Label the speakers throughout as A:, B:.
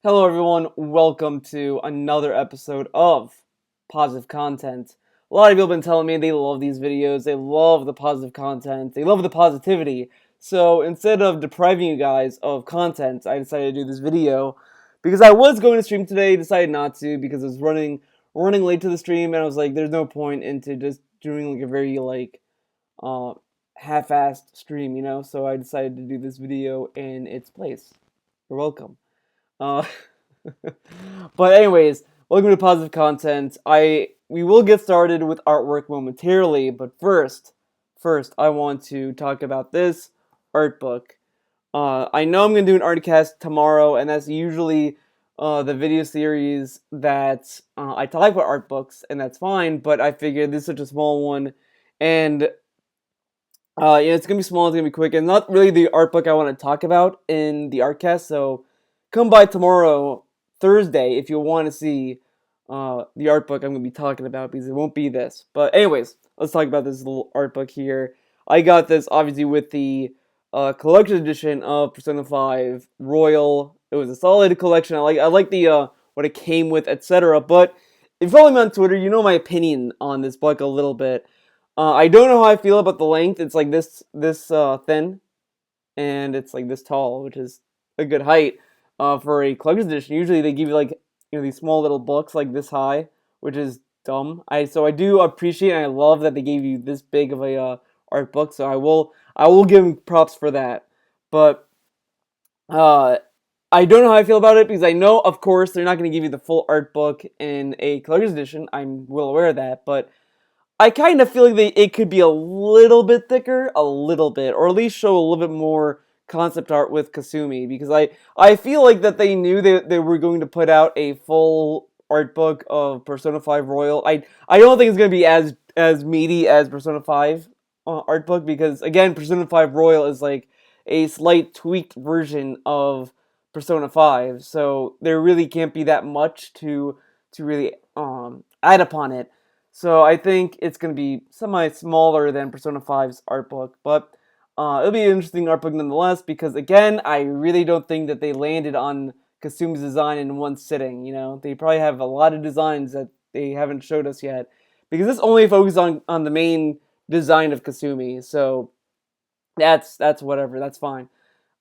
A: Hello, everyone. Welcome to another episode of Positive Content. A lot of people have been telling me they love these videos, they love the positive content, they love the positivity. So instead of depriving you guys of content, I decided to do this video because I was going to stream today, decided not to because I was running late to the stream, and I was like, there's no point into just doing like a very uh half-assed stream, So I decided to do this video in its place. You're welcome. Uh, but anyways, welcome to Positive Content. We will get started with artwork momentarily, but first I want to talk about this art book. I know I'm gonna do an artcast tomorrow, and that's usually the video series that I talk about art books, and that's fine. But I figured this is such a small one, and it's gonna be small, it's gonna be quick, and not really the art book I want to talk about in the artcast. So come by tomorrow, Thursday, if you want to see the art book I'm gonna be talking about because it won't be this. But anyways, let's talk about this little art book here. I got this obviously with the collection edition of Persona 5 Royal. It was a solid collection. I like the what it came with, etc. But if you follow me on Twitter, you know my opinion on this book a little bit. I don't know how I feel about the length. It's like this thin, and it's like this tall, which is a good height for a collector's edition. Usually they give you like these small little books like this high, which is dumb. I do appreciate and I love that they gave you this big of a art book. So I will give them props for that. But uh, I don't know how I feel about it because I know, of course, they're not going to give you the full art book in a collector's edition. I'm well aware of that, but I kind of feel like it could be a little bit thicker, a little bit, or at least show a little bit more concept art with Kasumi, because I feel like that they knew they were going to put out a full art book of Persona 5 Royal. I don't think it's going to be as meaty as Persona 5 art book, because again, Persona 5 Royal is like a slight tweaked version of Persona 5, so there really can't be that much to really add upon it. So I think it's going to be semi smaller than Persona 5's art book, but it'll be an interesting art book nonetheless because again, I really don't think that they landed on Kasumi's design in one sitting. They probably have a lot of designs that they haven't showed us yet because this only focuses on the main design of Kasumi. So that's whatever. That's fine.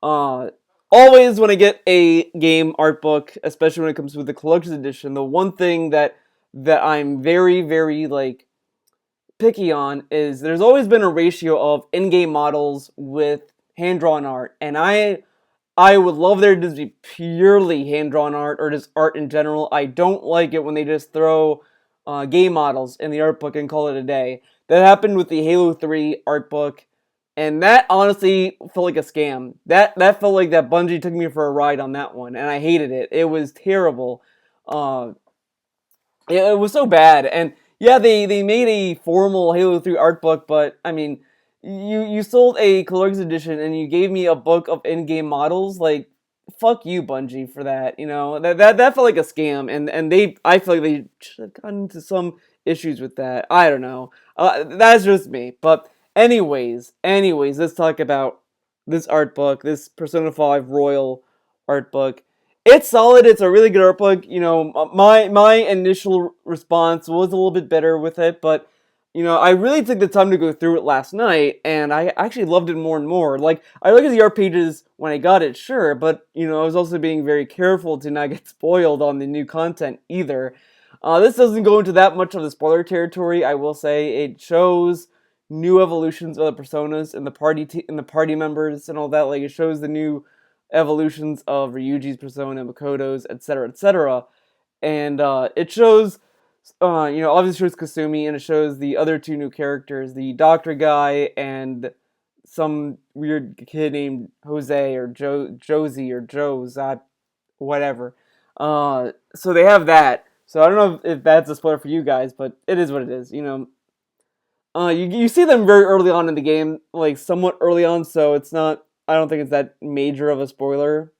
A: Uh, Always when I get a game art book, especially when it comes with the collector's edition, the one thing that I'm very very like picky on is there's always been a ratio of in-game models with hand-drawn art, and I would love there to just be purely hand-drawn art or just art in general. I don't like it when they just throw game models in the art book and call it a day. That happened with the Halo 3 art book, and that honestly felt like a scam. That felt like that Bungie took me for a ride on that one, and I hated it. It was terrible. Uh, it was so bad, and yeah, they made a formal Halo 3 art book, but I mean, you sold a collector's edition and you gave me a book of in-game models. Like, fuck you, Bungie, for that. That felt like a scam, and I feel like they should have gotten into some issues with that. I don't know. That's just me. But anyways, let's talk about this art book, this Persona 5 Royal art book. It's solid. It's a really good art book. My initial response was a little bit better with it, but I really took the time to go through it last night, and I actually loved it more and more. Like, I look at the art pages when I got it, sure, but I was also being very careful to not get spoiled on the new content either. This doesn't go into that much of the spoiler territory. I will say it shows new evolutions of the personas and the party members and all that. Like, it shows the new evolutions of Ryuji's persona, Makoto's, etc., etc. And it shows, obviously shows Kasumi, and it shows the other two new characters, the doctor guy and some weird kid named Jose or Josie or Joe's, whatever. So they have that. So I don't know if that's a spoiler for you guys, but it is what it is. You see them very early on in the game, like somewhat early on, so it's not. I don't think it's that major of a spoiler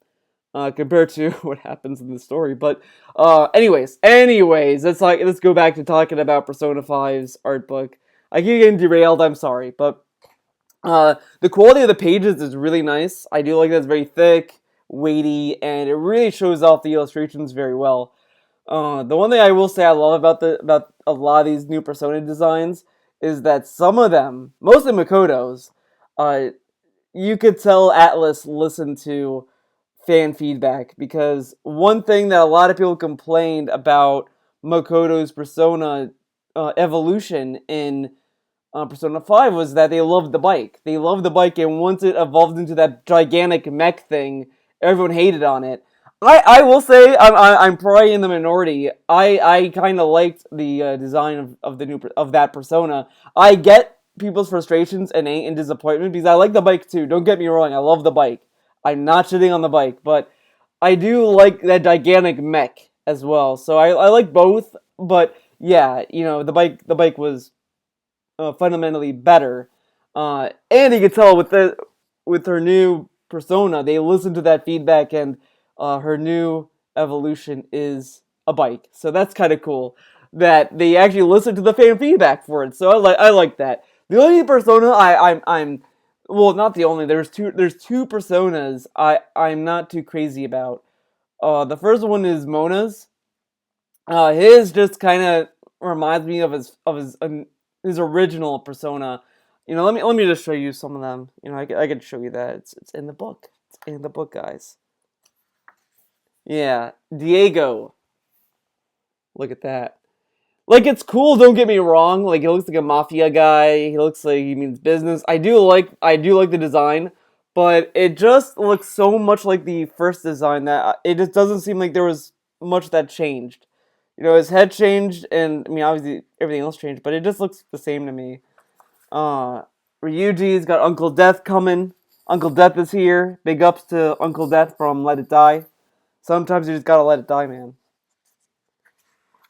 A: compared to what happens in the story. But anyways, let's go back to talking about Persona 5's art book. I keep getting derailed. I'm sorry, but the quality of the pages is really nice. I do like that it's very thick, weighty, and it really shows off the illustrations very well. The one thing I will say I love about a lot of these new Persona designs is that some of them, mostly Makoto's, uh, you could tell Atlas listened to fan feedback, because one thing that a lot of people complained about Makoto's Persona evolution in Persona 5 was that they loved the bike. They loved the bike, and once it evolved into that gigantic mech thing, everyone hated on it. I will say I'm probably in the minority. I kind of liked the design of the new of that Persona. I get people's frustrations and disappointment because I like the bike too. Don't get me wrong, I love the bike. I'm not shitting on the bike, but I do like that gigantic mech as well. So I like both, but yeah, the bike was fundamentally better. And you can tell with her new persona, they listened to that feedback, and her new evolution is a bike. So that's kind of cool that they actually listened to the fan feedback for it. So I like that. The only persona I'm well, not the only. There's two personas I'm not too crazy about. The first one is Mona's. His just kind of reminds me of his original persona. Let me just show you some of them. I could show you that. It's in the book. It's in the book, guys. Yeah, Diego. Look at that. Like, it's cool. Don't get me wrong. Like, he looks like a mafia guy. He looks like he means business. I do like the design, but it just looks so much like the first design that it just doesn't seem like there was much that changed. His head changed, and I mean, obviously everything else changed, but it just looks the same to me. Uh, Ryuji's got Uncle Death coming. Uncle Death is here. Big ups to Uncle Death from Let It Die. Sometimes you just gotta let it die, man.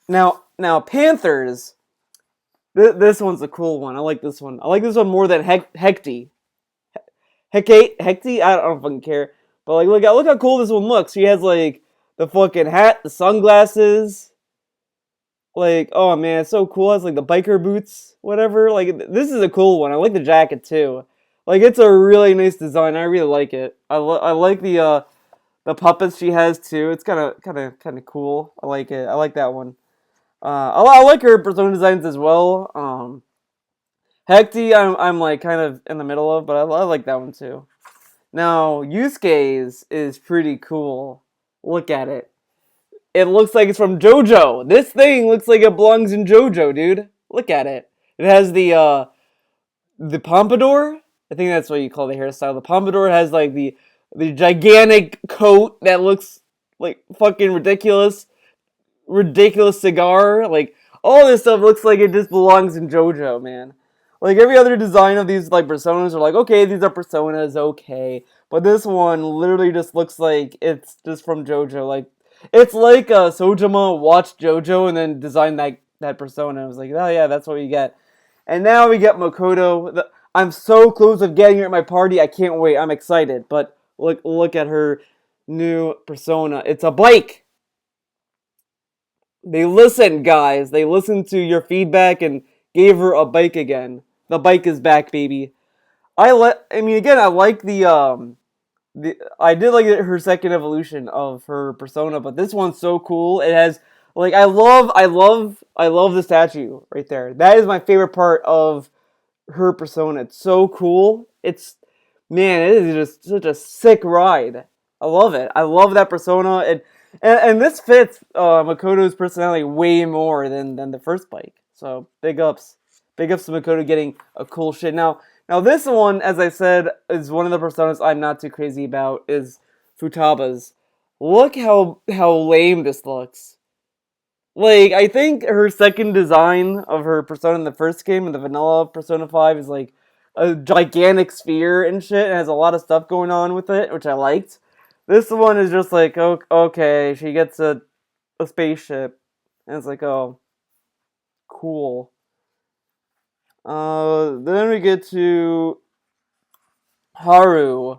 A: Now Panthers. This one's a cool one. I like this one. I like this one more than Hecty. Hecty. I don't fucking care. But like, look how cool this one looks. She has like the fucking hat, the sunglasses. Like, oh man, it's so cool. It's like the biker boots, whatever. Like, this is a cool one. I like the jacket too. Like, it's a really nice design. I really like it. I like the puppets she has too. It's kind of cool. I like it. I like that one. I like her persona designs as well. Hecty, I'm like kind of in the middle of, but I like that one too. Now, Yusuke's is pretty cool. Look at it. It looks like it's from JoJo. This thing looks like it belongs in JoJo, dude. Look at it. It has the pompadour. I think that's what you call the hairstyle. The pompadour has like the gigantic coat that looks like fucking ridiculous cigar. Like, all this stuff looks like it just belongs in JoJo, man. Like, every other design of these like personas are like, okay, these are personas, okay, but this one literally just looks like it's just from JoJo. Like, it's like Sojima watched JoJo and then designed that persona. I was like, oh yeah, that's what we get. And now we get Makoto. I'm so close of getting her at my party. I can't wait. I'm excited. But look at her new persona. It's a bike. They listened, guys. They listened to your feedback and gave her a bike again. The bike is back, baby. I mean, again, I like I did like her second evolution of her persona, but this one's so cool. It has like I love the statue right there. That is my favorite part of her persona. It's so cool. Man, it is just such a sick ride. I love it. I love that persona. And this fits Makoto's personality way more than the first bike. So big ups to Makoto getting a cool shit. Now this one, as I said, is one of the personas I'm not too crazy about. Is Futaba's. Look how lame this looks. Like, I think her second design of her persona in the first game, in the vanilla Persona 5, is like a gigantic sphere and shit, and has a lot of stuff going on with it, which I liked. This one is just like, okay, she gets a spaceship, and it's like, oh, cool. Then we get to Haru.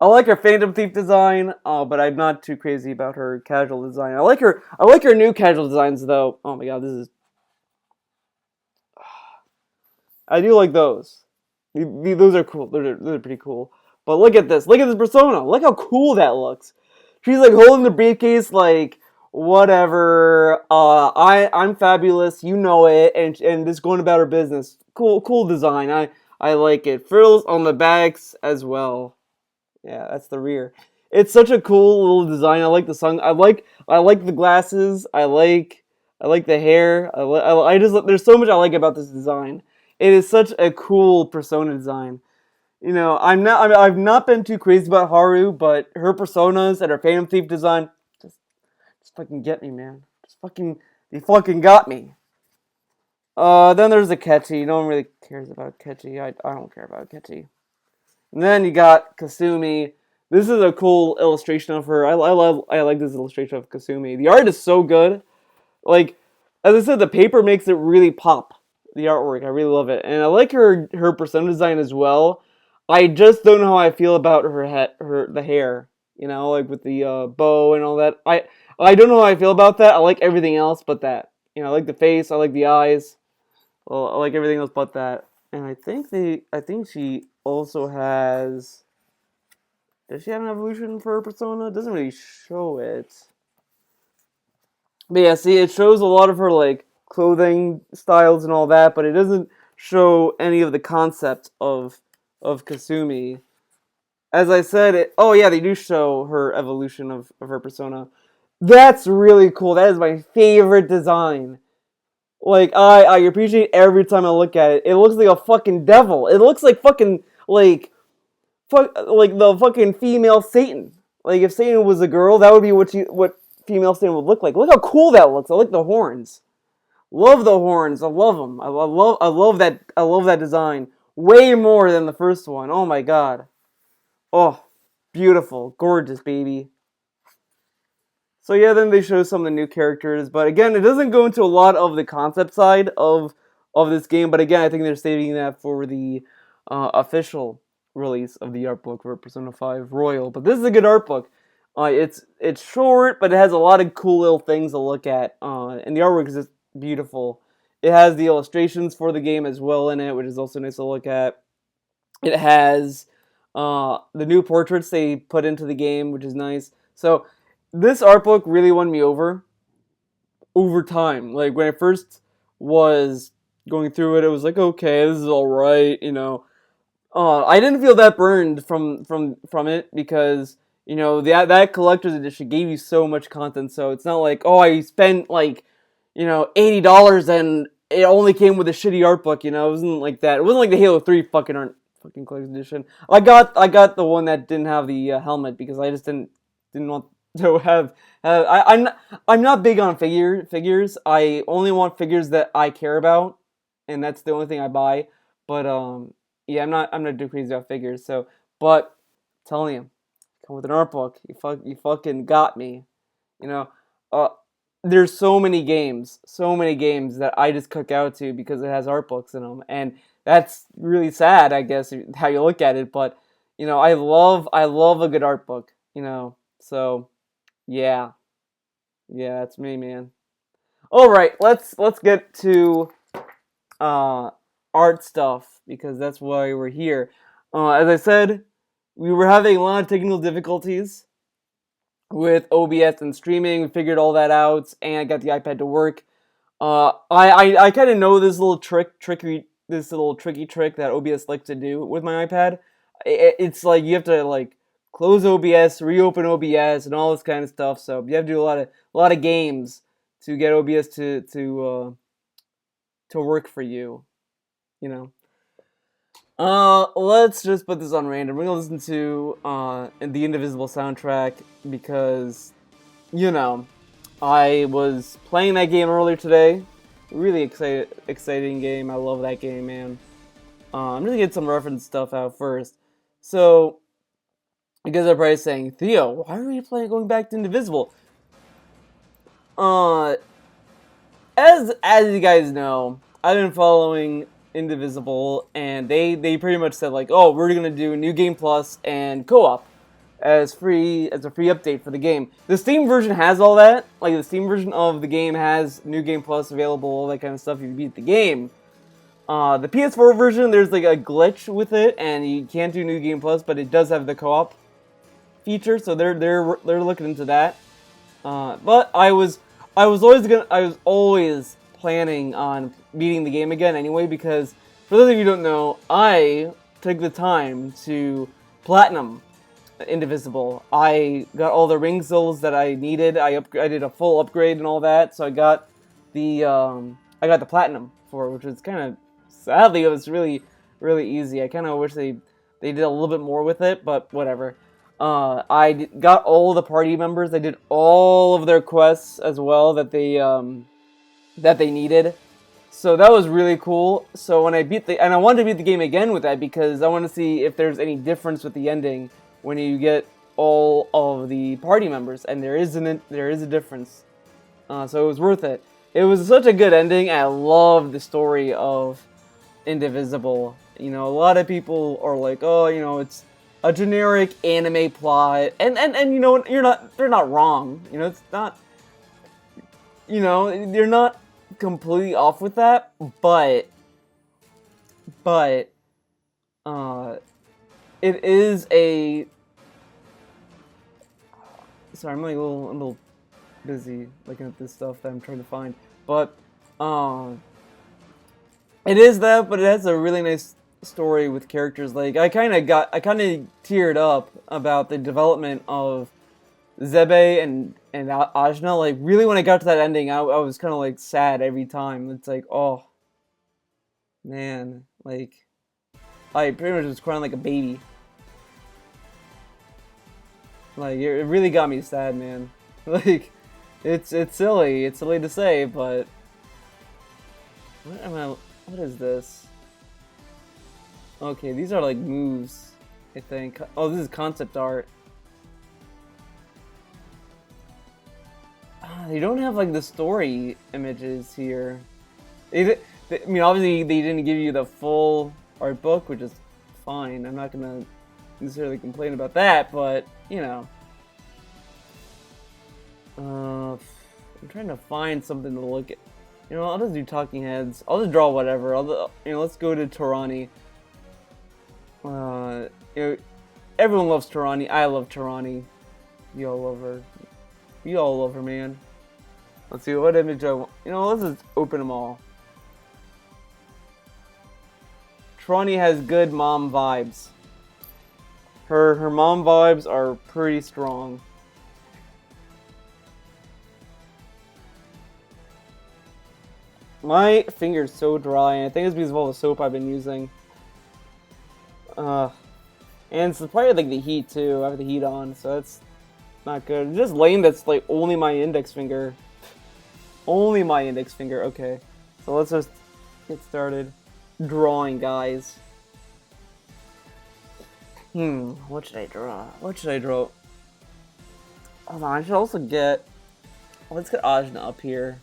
A: I like her Phantom Thief design, but I'm not too crazy about her casual design. I like her new casual designs though. Oh my god, I do like those. Those are cool. Those are pretty cool. But look at this. Look at this persona. Look how cool that looks. She's like holding the briefcase like whatever. I'm fabulous. You know it, and just going about her business. Cool design. I like it. Frills on the backs as well. Yeah, that's the rear. It's such a cool little design. I like the song. I like the glasses. I like the hair. I just there's so much I like about this design. It is such a cool persona design. I've not been too crazy about Haru, but her personas and her Phantom Thief design just just fucking get me, man. They fucking got me. Then there's Akechi. No one really cares about Akechi. I don't care about Akechi. And then you got Kasumi. This is a cool illustration of her. I like this illustration of Kasumi. The art is so good. Like, as I said, the paper makes it really pop. The artwork, I really love it, and I like her persona design as well. I just don't know how I feel about her the hair. Like with the bow and all that. I don't know how I feel about that. I like everything else but that. I like the face. I like the eyes. Well, I like everything else but that. And I think she also has. Does she have an evolution for her persona? It doesn't really show it. But yeah, see, it shows a lot of her like clothing styles and all that, but it doesn't show any of the concept of Kasumi. As I said, oh yeah, they do show her evolution of her persona. That's really cool. That is my favorite design. Like I appreciate every time I look at it. It looks like a fucking devil. It looks like fucking like the fucking female Satan. Like if Satan was a girl, that would be what female Satan would look like. Look how cool that looks. I like the horns. Love the horns. I love them. I love that design way more than the first one. Oh my god. Oh, beautiful, gorgeous baby. So yeah, then they show some of the new characters, but again, it doesn't go into a lot of the concept side of this game. But again, I think they're saving that for the official release of the art book for Persona 5 Royal. But this is a good art book. It's short, but it has a lot of cool little things to look at, and the artwork is just beautiful. It has the illustrations for the game as well in it, which is also nice to look at. It has the new portraits they put into the game, which is nice. So this art book really won me over time. Like when I first was going through it, it was like, okay, this is all right. I didn't feel that burned from it because that collector's edition gave you so much content. So it's not like, oh, I spent like $80 and it only came with a shitty art book. It wasn't like that. It wasn't like the Halo 3 fucking collector's edition. I got the one that didn't have the helmet because I just didn't want to have. I'm not big on figures. I only want figures that I care about, and that's the only thing I buy. But yeah, I'm not too crazy about figures. So, but I'm telling you, come with an art book. You fucking got me. You know, uh, there's so many games that I just cook out to because it has art books in them, and that's really sad, I guess, how you look at it. But I love a good art book. So yeah, yeah, that's me, man. All right, let's get to uh art stuff because that's why we're here. As I said, we were having a lot of technical difficulties with OBS and streaming. We figured all that out, and I got the iPad to work. I kind of know this little tricky trick that OBS likes to do with my iPad. It's like you have to like close OBS, reopen OBS, and all this kind of stuff. So you have to do a lot of games to get OBS to work for you. You know. Let's just put this on random. We're gonna listen to the Indivisible soundtrack because you know I was playing that game earlier today. Really exciting game. I love that game, man. I'm gonna get some reference stuff out first. So, you guys are probably saying, Theo, why are you going back to Indivisible? Uh, as you guys know, I've been following Indivisible, and they pretty much said like, oh, we're gonna do New Game Plus and co-op as a free update for the game. The Steam version has all that. Like the Steam version of the game has New Game Plus available, all that kind of stuff if you beat the game. The PS4 version, there's like a glitch with it, and you can't do New Game Plus, but it does have the co-op feature, so they're looking into that. But I was always planning on beating the game again anyway, because for those of you who don't know, I took the time to platinum Indivisible. I got all the ring souls that I needed. I did a full upgrade and all that, so I got the platinum for it, which was kind of sadly it was really easy. I kind of wish they did a little bit more with it, but whatever. Got all the party members. I did all of their quests as well that they needed. So that was really cool. So when I wanted to beat the game again with that because I want to see if there's any difference with the ending when you get all of the party members, and there is a difference. So it was worth it. It was such a good ending. I love the story of Indivisible. You know, a lot of people are like, oh, you know, it's a generic anime plot, and you know, they're not wrong. You know, it's not, you know, they're not completely off with that, but uh, it is a. Sorry, I'm like a little busy looking at this stuff that I'm trying to find, but it is that, but it has a really nice story with characters. Like I kind of teared up about the development of Zebe and Ajna. Like really, when I got to that ending, I was kind of like sad every time. It's like, oh man, like I pretty much was crying like a baby. Like it really got me sad, man. Like it's silly. It's silly to say, but what is this? Okay, these are like moves, I think. Oh, this is concept art. They don't have like the story images here. I mean, obviously they didn't give you the full art book, which is fine. I'm not gonna necessarily complain about that, but you know, I'm trying to find something to look at. You know, I'll just do talking heads. I'll just draw whatever. You know, let's go to Torani. You know, everyone loves Torani. I love Torani. You all love her. You all love her, man. Let's see what image I want. You know, let's just open them all. Torani has good mom vibes. Her mom vibes are pretty strong. My finger's so dry, and I think it's because of all the soap I've been using. And it's probably like the heat too. I have the heat on, so that's not good. It's just lame that's like only my index finger. Only my index finger, okay. So let's just get started drawing, guys. What should I draw? What should I draw? Hold on, I should also get... Let's get Ajna up here.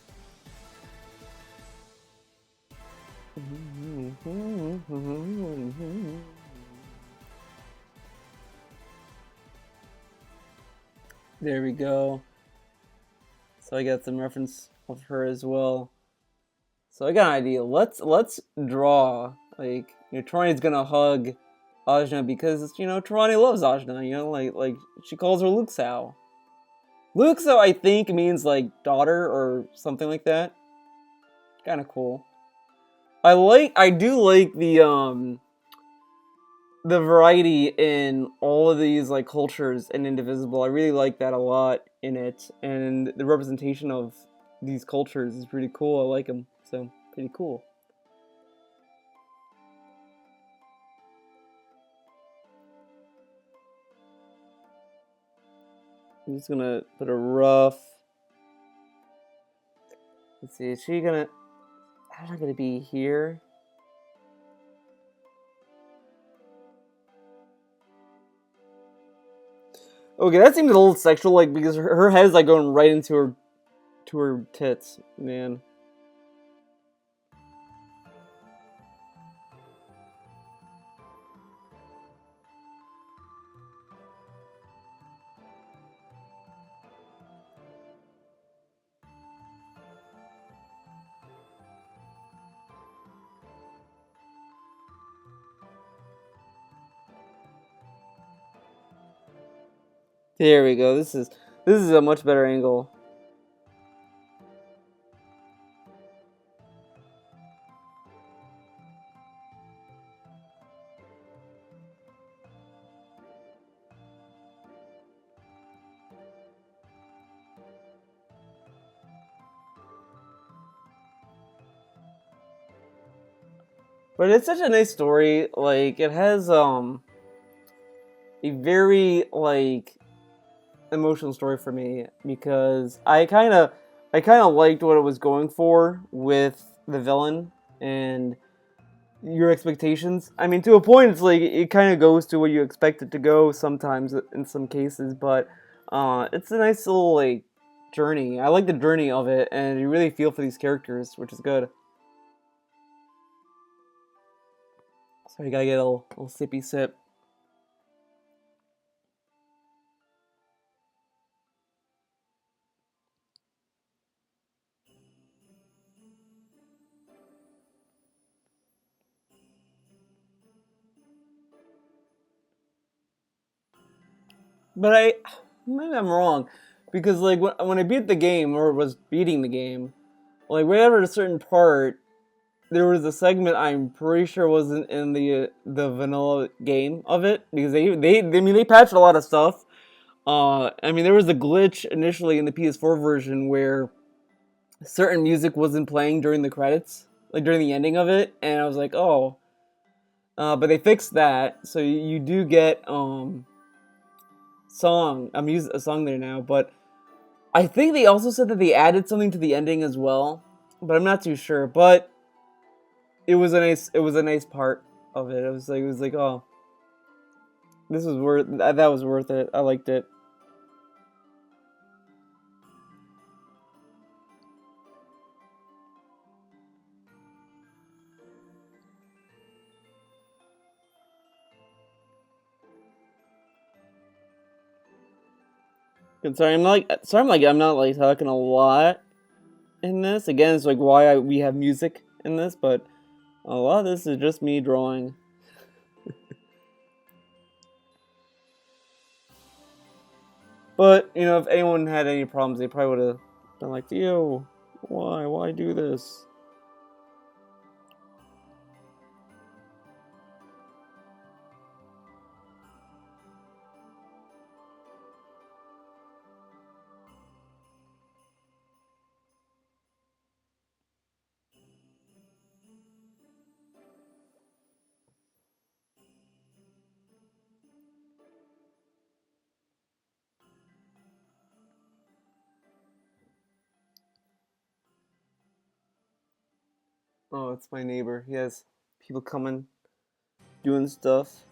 A: There we go. So I got some reference of her as well. So I got an idea. Let's draw, like, you know, Torani's gonna hug Ajna because, you know, Torani loves Ajna, you know, like she calls her Luxao. Luxao, I think, means like daughter or something like that. Kind of cool. I do like the variety in all of these like cultures in Indivisible. I really like that a lot in it, and the representation of these cultures is pretty cool. I like them, so pretty cool. I'm just gonna put a rough. Let's see. Is she gonna? How's that gonna be here? Okay, that seems a little sexual, like because her head's like going right into her tits, man. Here we go. This is a much better angle. But it's such a nice story. Like it has a very like emotional story for me because I kind of liked what it was going for with the villain and your expectations. I mean, to a point, it's like it kind of goes to what you expect it to go sometimes in some cases, but it's a nice little like journey. I like the journey of it, and you really feel for these characters, which is good. So you gotta get a little sippy sip. But maybe I'm wrong, because like when I beat the game or was beating the game, like right after a certain part, there was a segment I'm pretty sure wasn't in the vanilla game of it because they patched a lot of stuff. I mean there was a glitch initially in the PS4 version where certain music wasn't playing during the credits, like during the ending of it, and I was like, oh. But they fixed that, so you do get a song there now. But I think they also said that they added something to the ending as well, but I'm not too sure. But it was a nice part of it. It was like oh, that was worth it. I liked it. And I'm not like talking a lot in this. Again, it's like we have music in this, but a lot of this is just me drawing. But if anyone had any problems, they probably would have been like, "Yo, why do this?" Oh, it's my neighbor. He has people coming, doing stuff.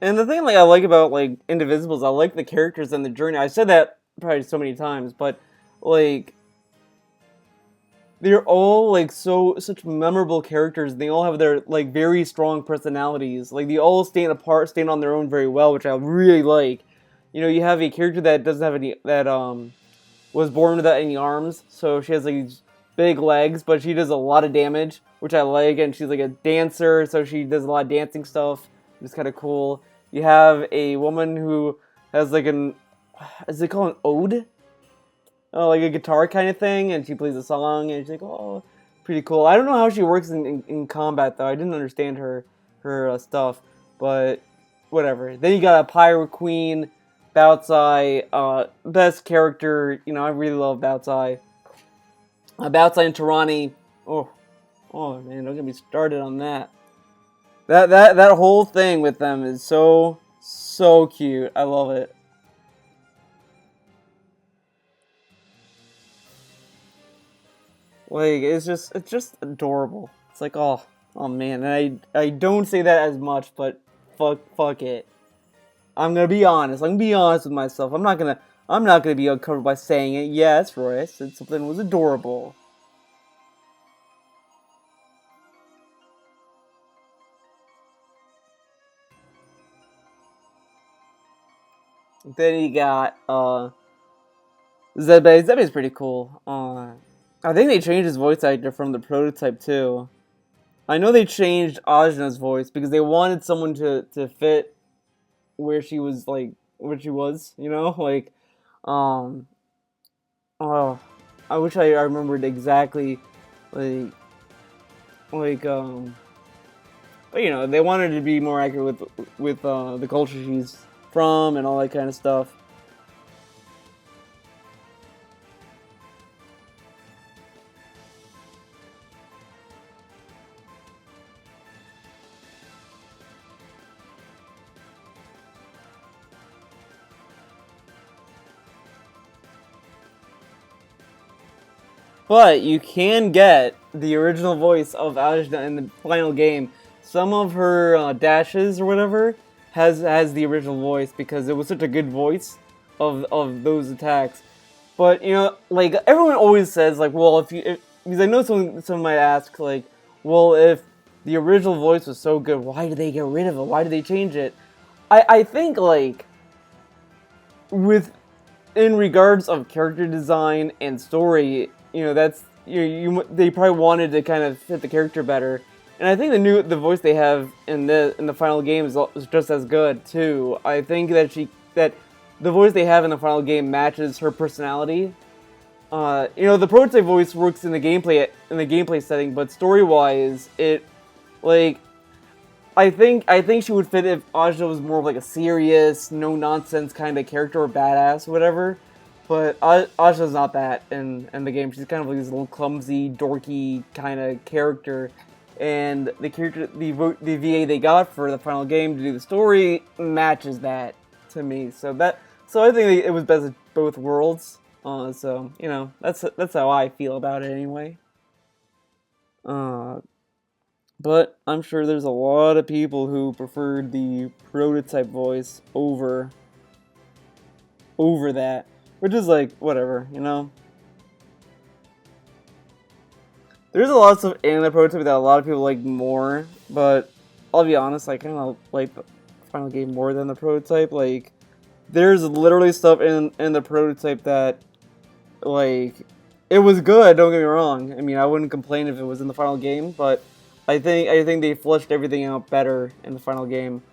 A: And the thing like I like about like Indivisibles, I like the characters and the journey. I said that probably so many times, but like they're all like such memorable characters. They all have their like very strong personalities. Like they all stand on their own very well, which I really like. You have a character that doesn't have any that was born without any arms, so she has like these big legs, but she does a lot of damage, which I like. And she's like a dancer, so she does a lot of dancing stuff. It's kind of cool. You have a woman who has like is it called an ode? Oh, like a guitar kind of thing, and she plays a song, and she's like, oh, pretty cool. I don't know how she works in combat though. I didn't understand her stuff, but whatever. Then you got a pirate queen, Baotsai, best character. I really love Baotsai. Baotsai and Tarani. Oh, oh man, don't get me started on that. That whole thing with them is so cute. I love it. Like it's just adorable. It's like oh man, and I don't say that as much, but fuck it. I'm gonna be honest. I'm gonna be honest with myself. I'm not gonna be uncovered by saying it. Yes, Roy. I said something was adorable. Then you got Zebe. Zebe's pretty cool. I think they changed his voice actor from the prototype too. I know they changed Ajna's voice because they wanted someone to fit where she was like where she was, you know, like um oh, I wish I remembered exactly like like. But you know, they wanted to be more accurate with the culture she's from and all that kind of stuff. But you can get the original voice of Ajna in the final game. Some of her dashes or whatever has the original voice because it was such a good voice of those attacks. But you know, like everyone always says, like, well, because I know someone might ask, like, well, if the original voice was so good, why did they get rid of it? Why did they change it? I think like with in regards of character design and story, you know, that's they probably wanted to kind of fit the character better. And I think the voice they have in the final game is just as good too. I think that the voice they have in the final game matches her personality. You know, the prototype voice works in the gameplay setting, but story wise, it like I think she would fit if Aja was more of like a serious, no nonsense kind of character or badass or whatever. But Aja's not that in the game. She's kind of like this little clumsy, dorky kind of character. And the VA they got for the final game to do the story matches that to me. So I think it was best of both worlds. So you know that's how I feel about it anyway. Uh, but I'm sure there's a lot of people who preferred the prototype voice over that, which is like whatever, you know. There's a lot of stuff in the prototype that a lot of people like more, but I'll be honest, I kind of like the final game more than the prototype. Like, there's literally stuff in the prototype that like it was good. Don't get me wrong. I mean, I wouldn't complain if it was in the final game, but I think they fleshed everything out better in the final game.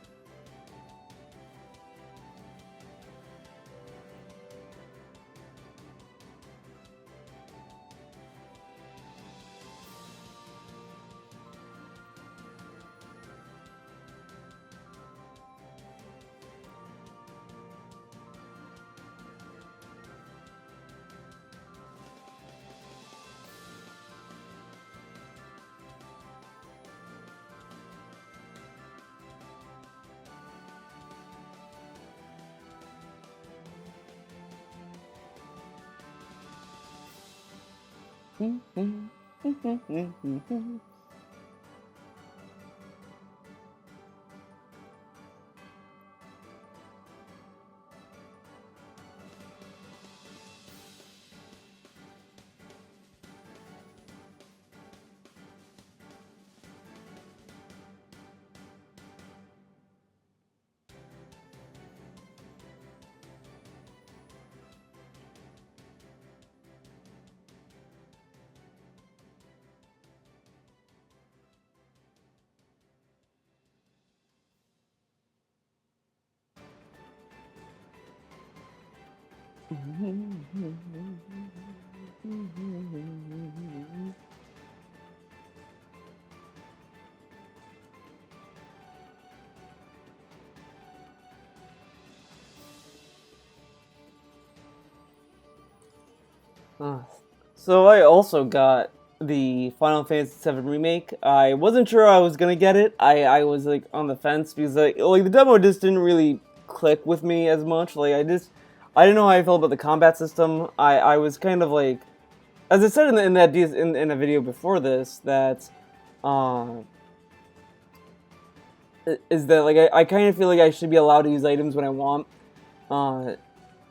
A: Uh, so I also got the Final Fantasy VII remake. I wasn't sure I was gonna get it. I was like on the fence because like the demo just didn't really click with me as much. Like I didn't know how I felt about the combat system. I was kind of like, as I said in a video before this, that uh, is that like I kind of feel like I should be allowed to use items when I want. Uh,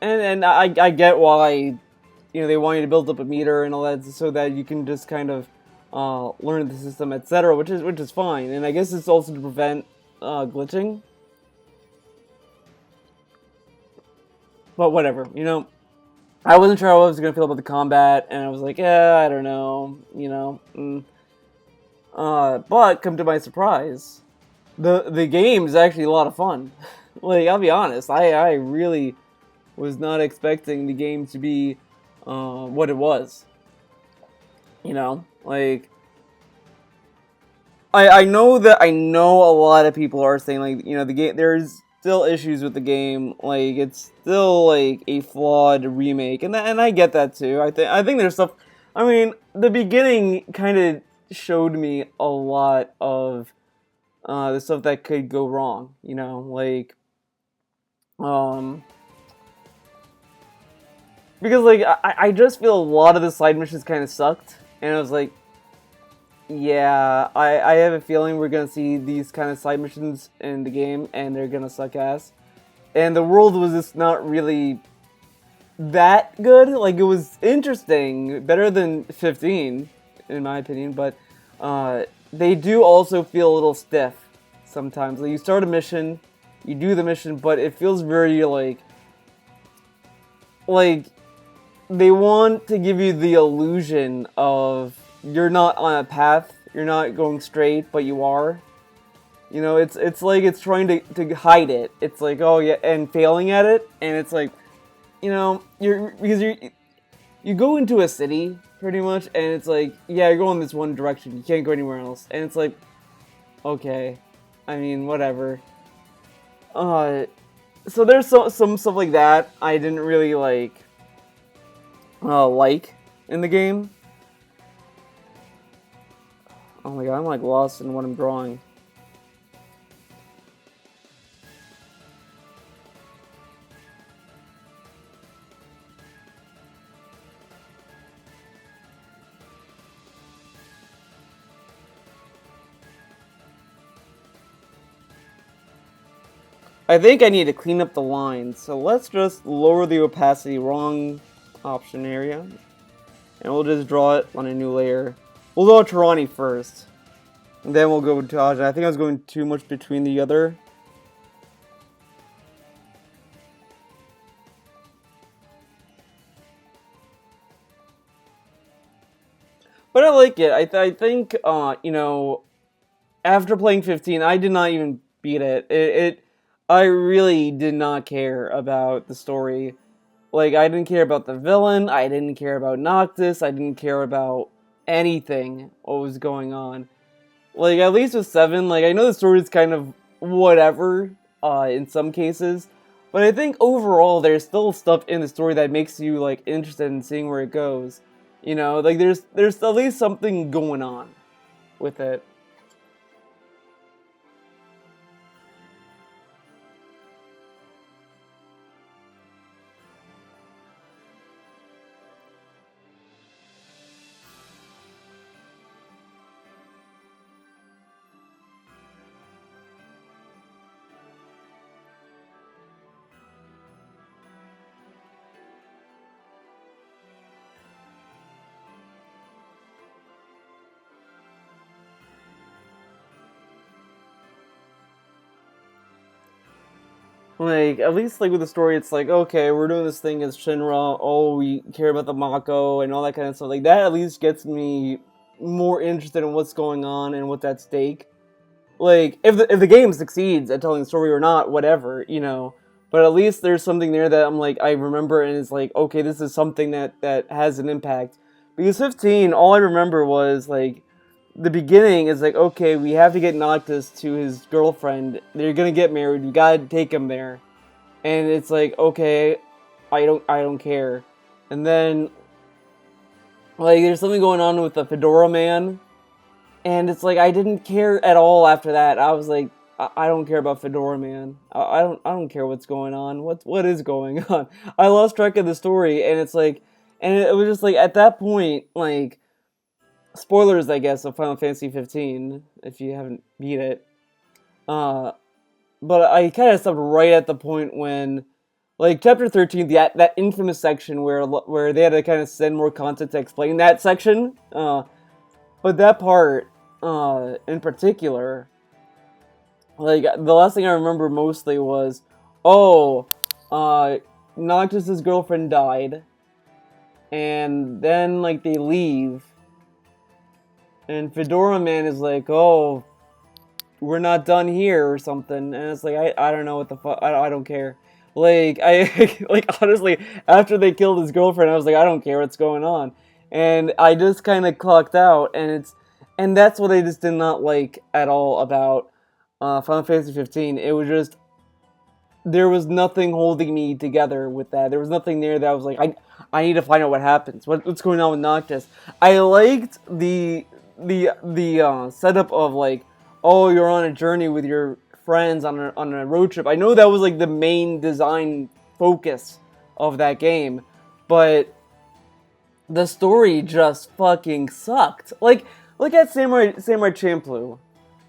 A: and I get why, you know, they want you to build up a meter and all that so that you can just kind of learn the system, etc., which is fine. And I guess it's also to prevent glitching. But whatever, you know. I wasn't sure how I was gonna feel about the combat, and I was like, yeah, I don't know, But come to my surprise, the game is actually a lot of fun. Like, I'll be honest, I really was not expecting the game to be what it was. Like, I know a lot of people are saying, like, the game, there's still issues with the game, like it's still like a flawed remake, and I get that too. I think there's stuff. I mean, the beginning kind of showed me a lot of the stuff that could go wrong. Like, um because, like, I just feel a lot of the side missions kind of sucked, and I was like, yeah, I have a feeling we're gonna see these kind of side missions in the game, and they're gonna suck ass. And the world was just not really that good. Like, it was interesting, better than 15, in my opinion, but they do also feel a little stiff sometimes. Like, you start a mission, you do the mission, but it feels very like they want to give you the illusion of you're not on a path, you're not going straight, but you are. It's like it's trying to hide it. It's like, oh yeah, and failing at it, and it's like, you go into a city pretty much, and it's like, yeah, you're going this one direction, you can't go anywhere else, and it's like, okay, I mean, whatever. Uh, so there's some stuff like that I didn't really like in the game. Oh my god, I'm like lost in what I'm drawing. I think I need to clean up the lines, so let's just lower the opacity, wrong option area, and we'll just draw it on a new layer. We'll go to Ronnie first, and then we'll go to Aja. I think I was going too much between the other. But I like it. I think, after playing 15, I did not even beat it. I really did not care about the story. Like, I didn't care about the villain, I didn't care about Noctis, I didn't care about anything, what was going on. Like, at least with 7, like, I know the story is kind of whatever, in some cases, but I think overall there's still stuff in the story that makes you, like, interested in seeing where it goes. Like, there's at least something going on with it. Like, at least, like, with the story, it's like, okay, we're doing this thing as Shinra, oh, we care about the Mako, and all that kind of stuff. Like, that at least gets me more interested in what's going on and what's at stake. Like, if the game succeeds at telling the story or not, whatever. But at least there's something there that I'm like, I remember, and it's like, okay, this is something that has an impact. Because 15, all I remember was, like, the beginning is like, okay, we have to get Noctis to his girlfriend. They're gonna get married. We gotta take him there. And it's like, okay, I don't care. And then, like, there's something going on with the Fedora Man, and it's like I didn't care at all after that. I was like, I don't care about Fedora Man. I don't care what's going on. What is going on? I lost track of the story, and it's like, and it was just like at that point, like, spoilers, I guess, of Final Fantasy 15 if you haven't beat it. Uh, but I kind of stopped right at the point when, like, chapter 13, that infamous section where they had to kind of send more content to explain that section. But that part, in particular, like, the last thing I remember mostly was, oh, uh, Noctis's girlfriend died, and then like they leave, and Fedora Man is like, "Oh, we're not done here," or something, and it's like I don't know what the fuck. I don't care. Like I like honestly, after they killed his girlfriend, I was like, I don't care what's going on, and I just kind of clocked out, and that's what I just did not like at all about Final Fantasy 15. It was just there was nothing holding me together with that. There was nothing there that I was like, I need to find out what happens. What's going on with Noctis? I liked the setup of like, oh, you're on a journey with your friends on a road trip. I know that was like the main design focus of that game, but the story just fucking sucked. Like, look at Samurai Champloo.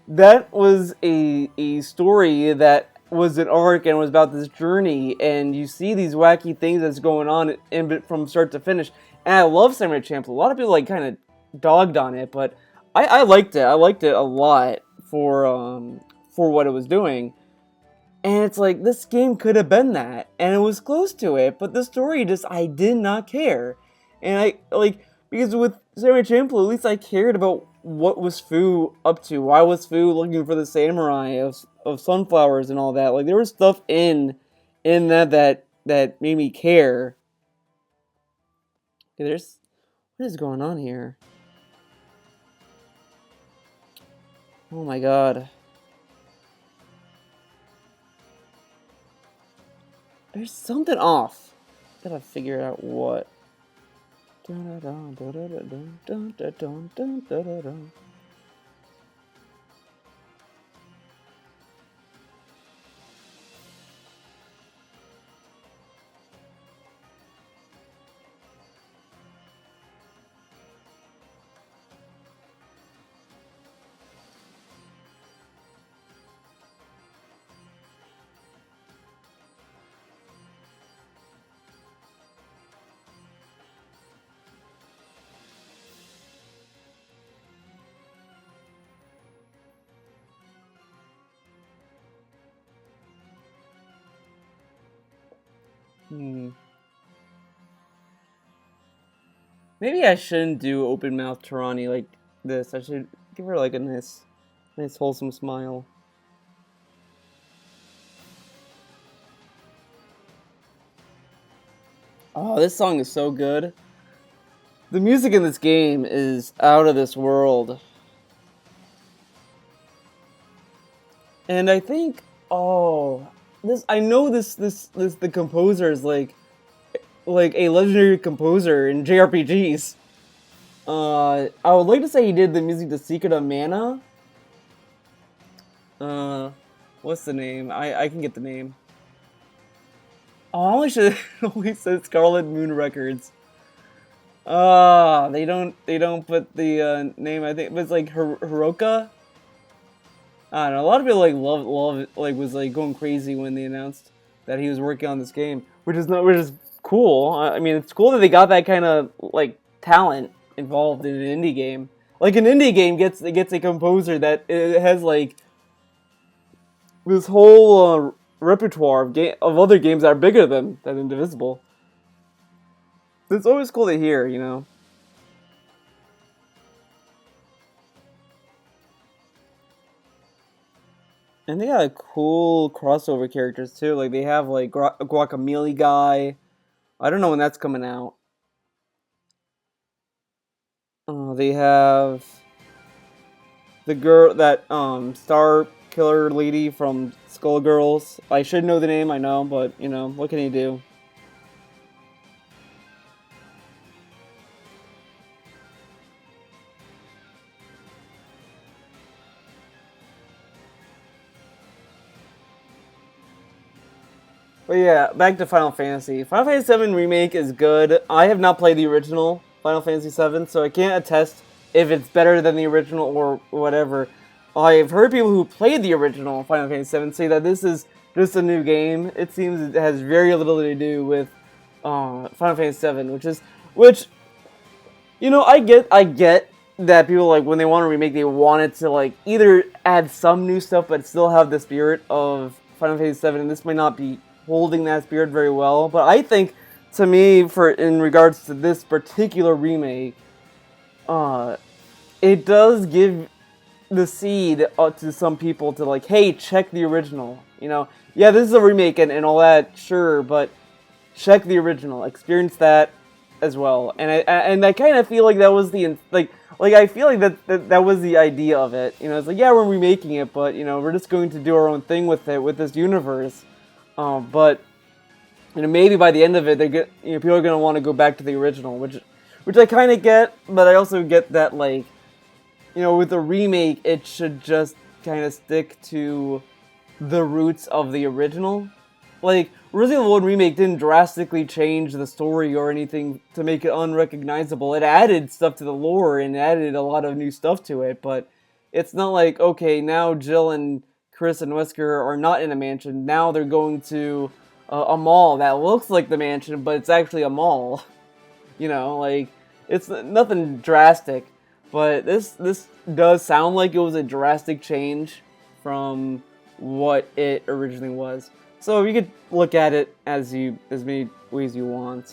A: That was a story that was an arc and was about this journey, and you see these wacky things that's going on from start to finish. And I love Samurai Champloo. A lot of people like kind of dogged on it, but I liked it. I liked it a lot for what it was doing. And it's like this game could have been that, and it was close to it, but the story just I did not care. And I like because with Samurai Champloo, at least I cared about what was Fu up to. Why was Fu looking for the samurai of sunflowers and all that? Like there was stuff in that made me care. Okay, there's what is going on here? Oh my god. There's something off. Gotta figure out what. Maybe I shouldn't do open mouth Tarani like this. I should give her like a nice wholesome smile. Oh, this song is so good. The music in this game is out of this world. And I think, oh, I know this the composer is like a legendary composer in JRPGs. I would like to say he did the music to Secret of Mana. What's the name? I can get the name. Oh, I only should only said Scarlet Moon Records. They don't put the name. I think, but it's like Hiroka. I don't know. A lot of people like love it, like was like going crazy when they announced that he was working on this game, which is cool. I mean, it's cool that they got that kind of like talent involved in an indie game. Like an indie game gets a composer that it has like this whole repertoire of other games that are bigger than Indivisible. It's always cool to hear, you know. And they got cool crossover characters too. Like they have like Guacamole guy. I don't know when that's coming out. They have the girl that star killer lady from Skullgirls. I should know the name, I know, but you know what can you do? But yeah, back to Final Fantasy. Final Fantasy VII Remake is good. I have not played the original Final Fantasy VII, so I can't attest if it's better than the original or whatever. I've heard people who played the original Final Fantasy VII say that this is just a new game. It seems it has very little to do with Final Fantasy VII, which you know I get that people like when they want to remake they want it to like either add some new stuff but still have the spirit of Final Fantasy VII, and this might not be holding that spirit very well. But I think to me, for in regards to this particular remake, uh, it does give the seed to some people to like, hey, check the original. You know, yeah, this is a remake and all that, sure, but check the original, experience that as well. And I kind of feel like that was the like I feel like that was the idea of it. You know, it's like, yeah, we're remaking it, but you know, we're just going to do our own thing with it with this universe. But you know, maybe by the end of it, they get, you know, people are gonna want to go back to the original, which I kind of get, but I also get that, like, you know, with the remake, it should just kind of stick to the roots of the original. Like, Resident Evil 1 Remake didn't drastically change the story or anything to make it unrecognizable. It added stuff to the lore and added a lot of new stuff to it, but it's not like, okay, now Jill and Chris and Wesker are not in a mansion. Now they're going to a mall that looks like the mansion, but it's actually a mall. You know, like, it's nothing drastic, but this does sound like it was a drastic change from what it originally was. So you could look at it as many ways you want.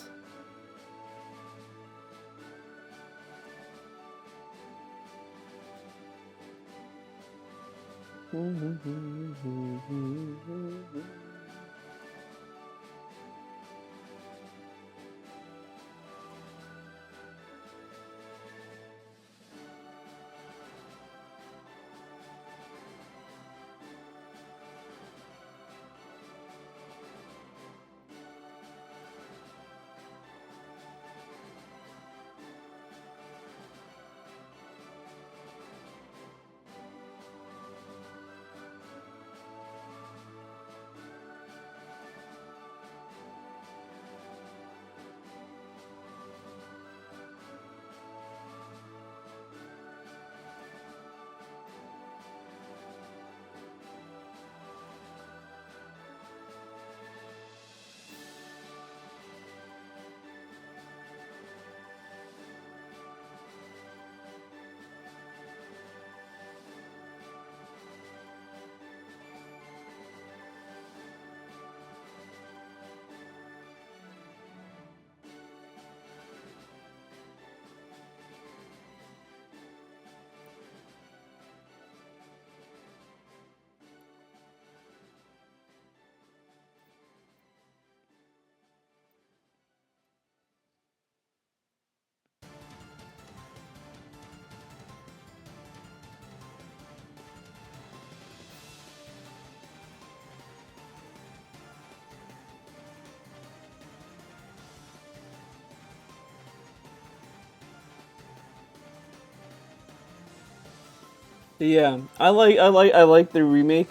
A: Yeah, I like the remake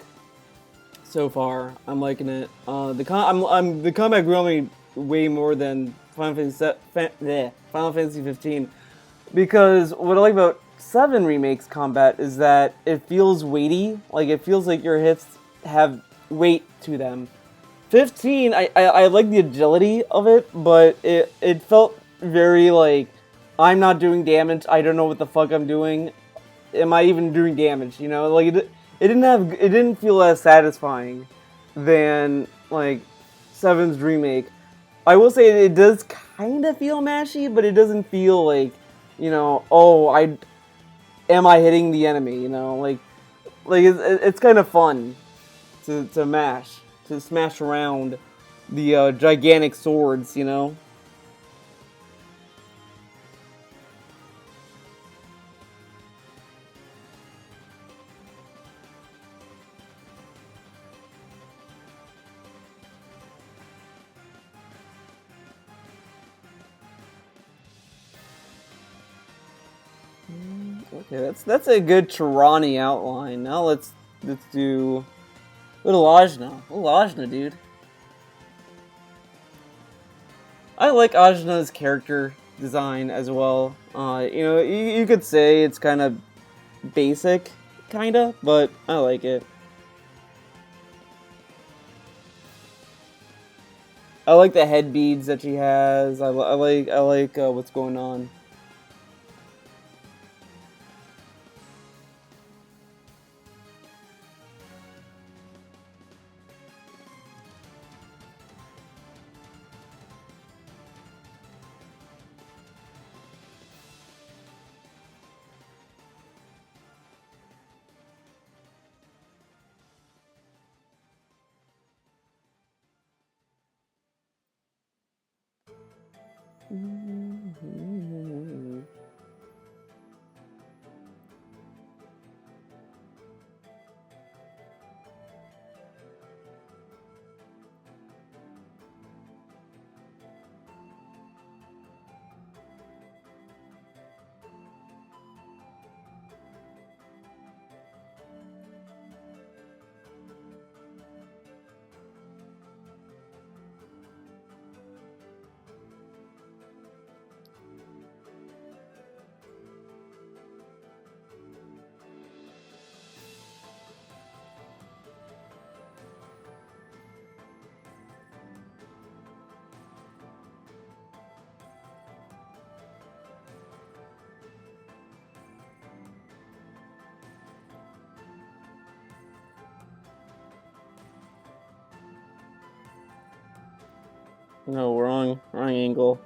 A: so far. I'm liking it. The combat grew on me way more than Final Fantasy 15, because what I like about 7 remakes combat is that it feels weighty. Like, it feels like your hits have weight to them. 15, I like the agility of it, but it felt very like, I'm not doing damage. I don't know what the fuck I'm doing. Am I even doing damage? You know, like, it didn't feel as satisfying than like Seven's remake. I will say it does kind of feel mashy, but it doesn't feel like, you know, oh, I am I hitting the enemy? You know, like it's kind of fun to mash, to smash around the gigantic swords. You know. Okay, that's a good Tirani outline. Now let's do little Ajna. Little Ajna, dude. I like Ajna's character design as well. You know, you could say it's kind of basic, kinda, but I like it. I like the head beads that she has. I like what's going on. No, wrong angle.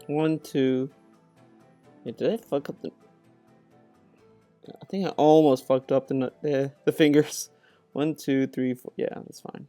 A: One, two. Wait, did I fuck up the... I think I almost fucked up the fingers. 1, 2, 3, 4. Yeah, that's fine.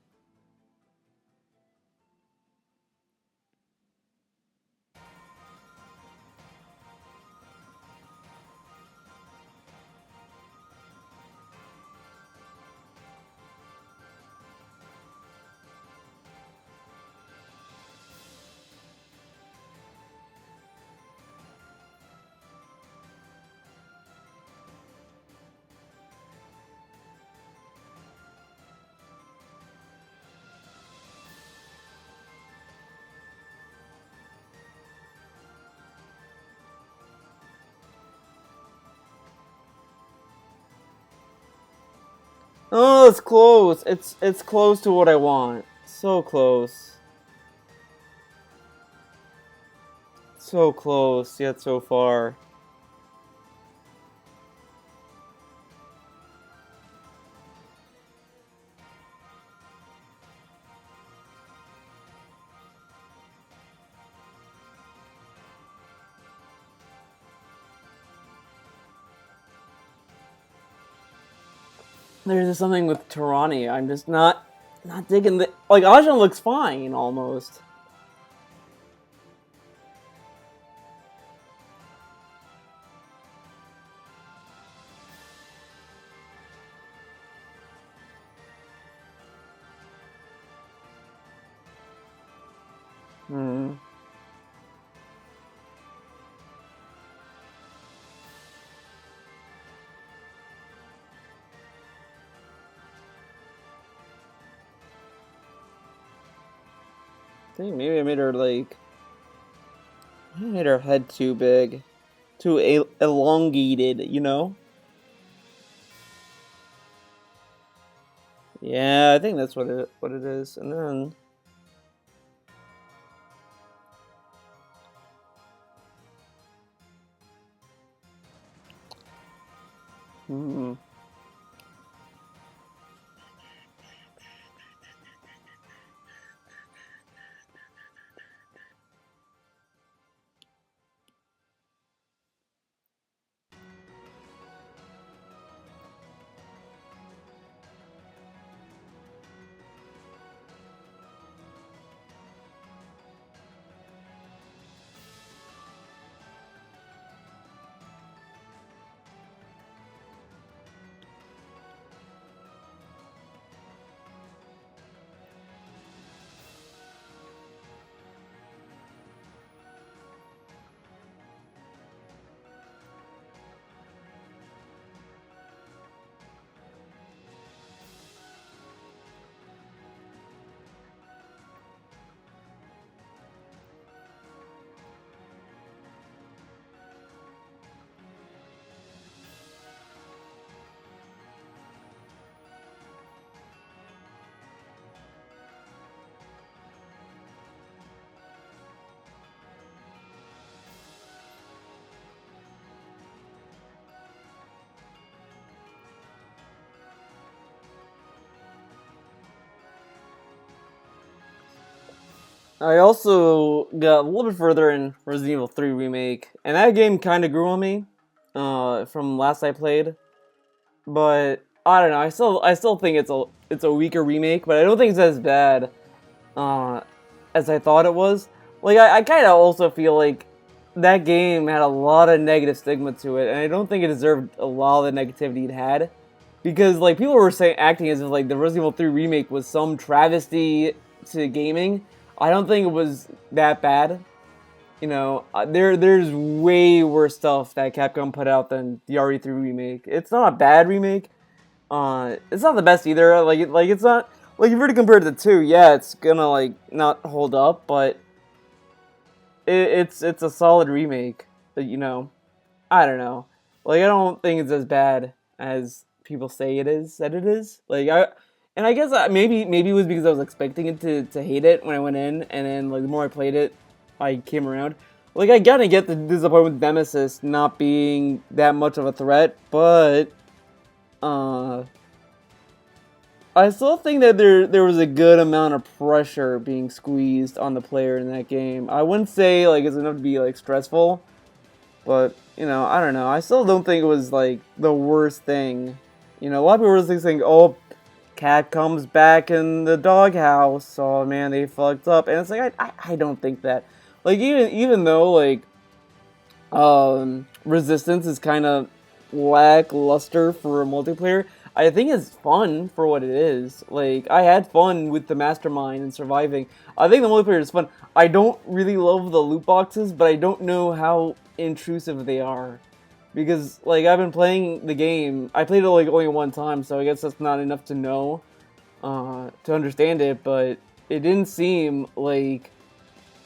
A: Oh, it's close. It's close to what I want. So close. So close, yet so far. There's just something with Tarani. I'm just not digging the... Like, Ajahn looks fine, almost. Hmm. I think maybe I made her, like... I made her head too big. Too elongated, you know? Yeah, I think that's what it is. And then... Hmm. I also got a little bit further in Resident Evil 3 Remake, and that game kind of grew on me from last I played. But I don't know. I still think it's a weaker remake, but I don't think it's as bad uh, as I thought it was. Like I kind of also feel like that game had a lot of negative stigma to it, and I don't think it deserved a lot of the negativity it had. Because like people were saying, acting as if like the Resident Evil 3 remake was some travesty to gaming. I don't think it was that bad. There's way worse stuff that Capcom put out than the RE3 remake. It's not a bad remake. It's not the best either. It's not like if you were to compare the two, yeah, it's gonna like not hold up, but it's a solid remake. I don't know. Like I don't think it's as bad as people say it is. That it is. And I guess maybe it was because I was expecting it to hate it when I went in, and then like the more I played it, I came around. Like I gotta get the disappointment with Nemesis not being that much of a threat, but uh, I still think that there was a good amount of pressure being squeezed on the player in that game. I wouldn't say like it's enough to be like stressful, but I don't know. I still don't think it was like the worst thing. A lot of people were just saying, "Oh, Cat comes back in the doghouse. Oh man, they fucked up." And it's like I don't think that. Like even though like Resistance is kind of lackluster for a multiplayer, I think it's fun for what it is. Like I had fun with the mastermind and surviving. I think the multiplayer is fun. I don't really love the loot boxes, but I don't know how intrusive they are. Because like I've been playing the game, I played it like only one time, so I guess that's not enough to know, to understand it. But it didn't seem like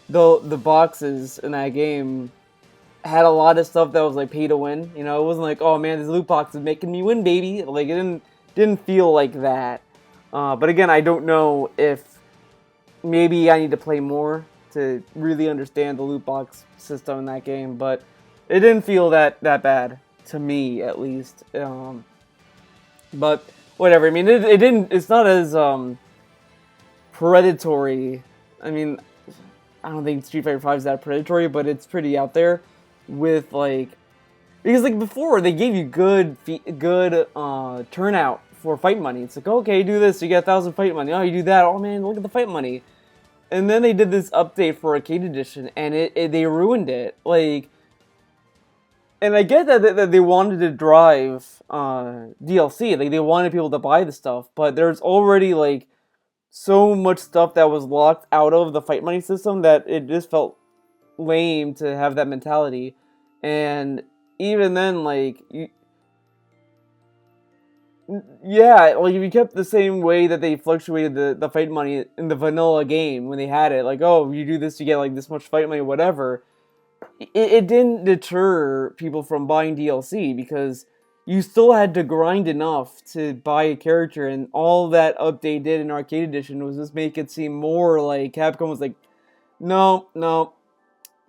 A: the boxes in that game had a lot of stuff that was like pay to win. It wasn't like, oh man, this loot box is making me win, baby. Like it didn't feel like that. But again, I don't know if maybe I need to play more to really understand the loot box system in that game. But it didn't feel that bad to me, at least. But whatever. I mean, it didn't. It's not as predatory. I mean, I don't think Street Fighter V is that predatory, but it's pretty out there with like, because like before they gave you good turnout for fight money. It's like, okay, do this, you get 1,000 fight money. Oh, you do that. Oh man, look at the fight money. And then they did this update for Arcade Edition, and they ruined it. Like, and I get that they wanted to drive DLC. Like they wanted people to buy the stuff, but there's already like so much stuff that was locked out of the fight money system that it just felt lame to have that mentality. And even then, like, yeah, like if you kept the same way that they fluctuated the fight money in the vanilla game when they had it, like, oh, you do this, you get like this much fight money, whatever. It didn't deter people from buying DLC because you still had to grind enough to buy a character, and all that update did in Arcade Edition was just make it seem more like Capcom was like, no, no,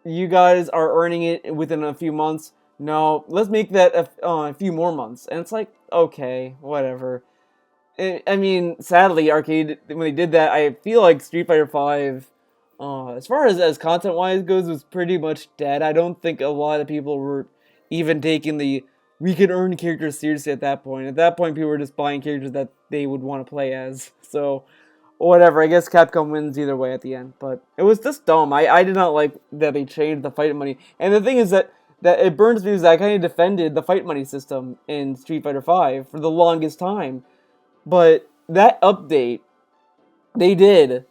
A: you guys are earning it within a few months. No, let's make that a few more months. And it's like, okay, whatever. I mean, sadly, Arcade, when they did that, I feel like Street Fighter V, as far as content-wise goes, was pretty much dead. I don't think a lot of people were even taking the we can earn characters seriously at that point. At that point, people were just buying characters that they would want to play as. So, whatever. I guess Capcom wins either way at the end. But it was just dumb. I did not like that they changed the fight money. And the thing is that it burns me because I kind of defended the fight money system in Street Fighter V for the longest time. But that update they did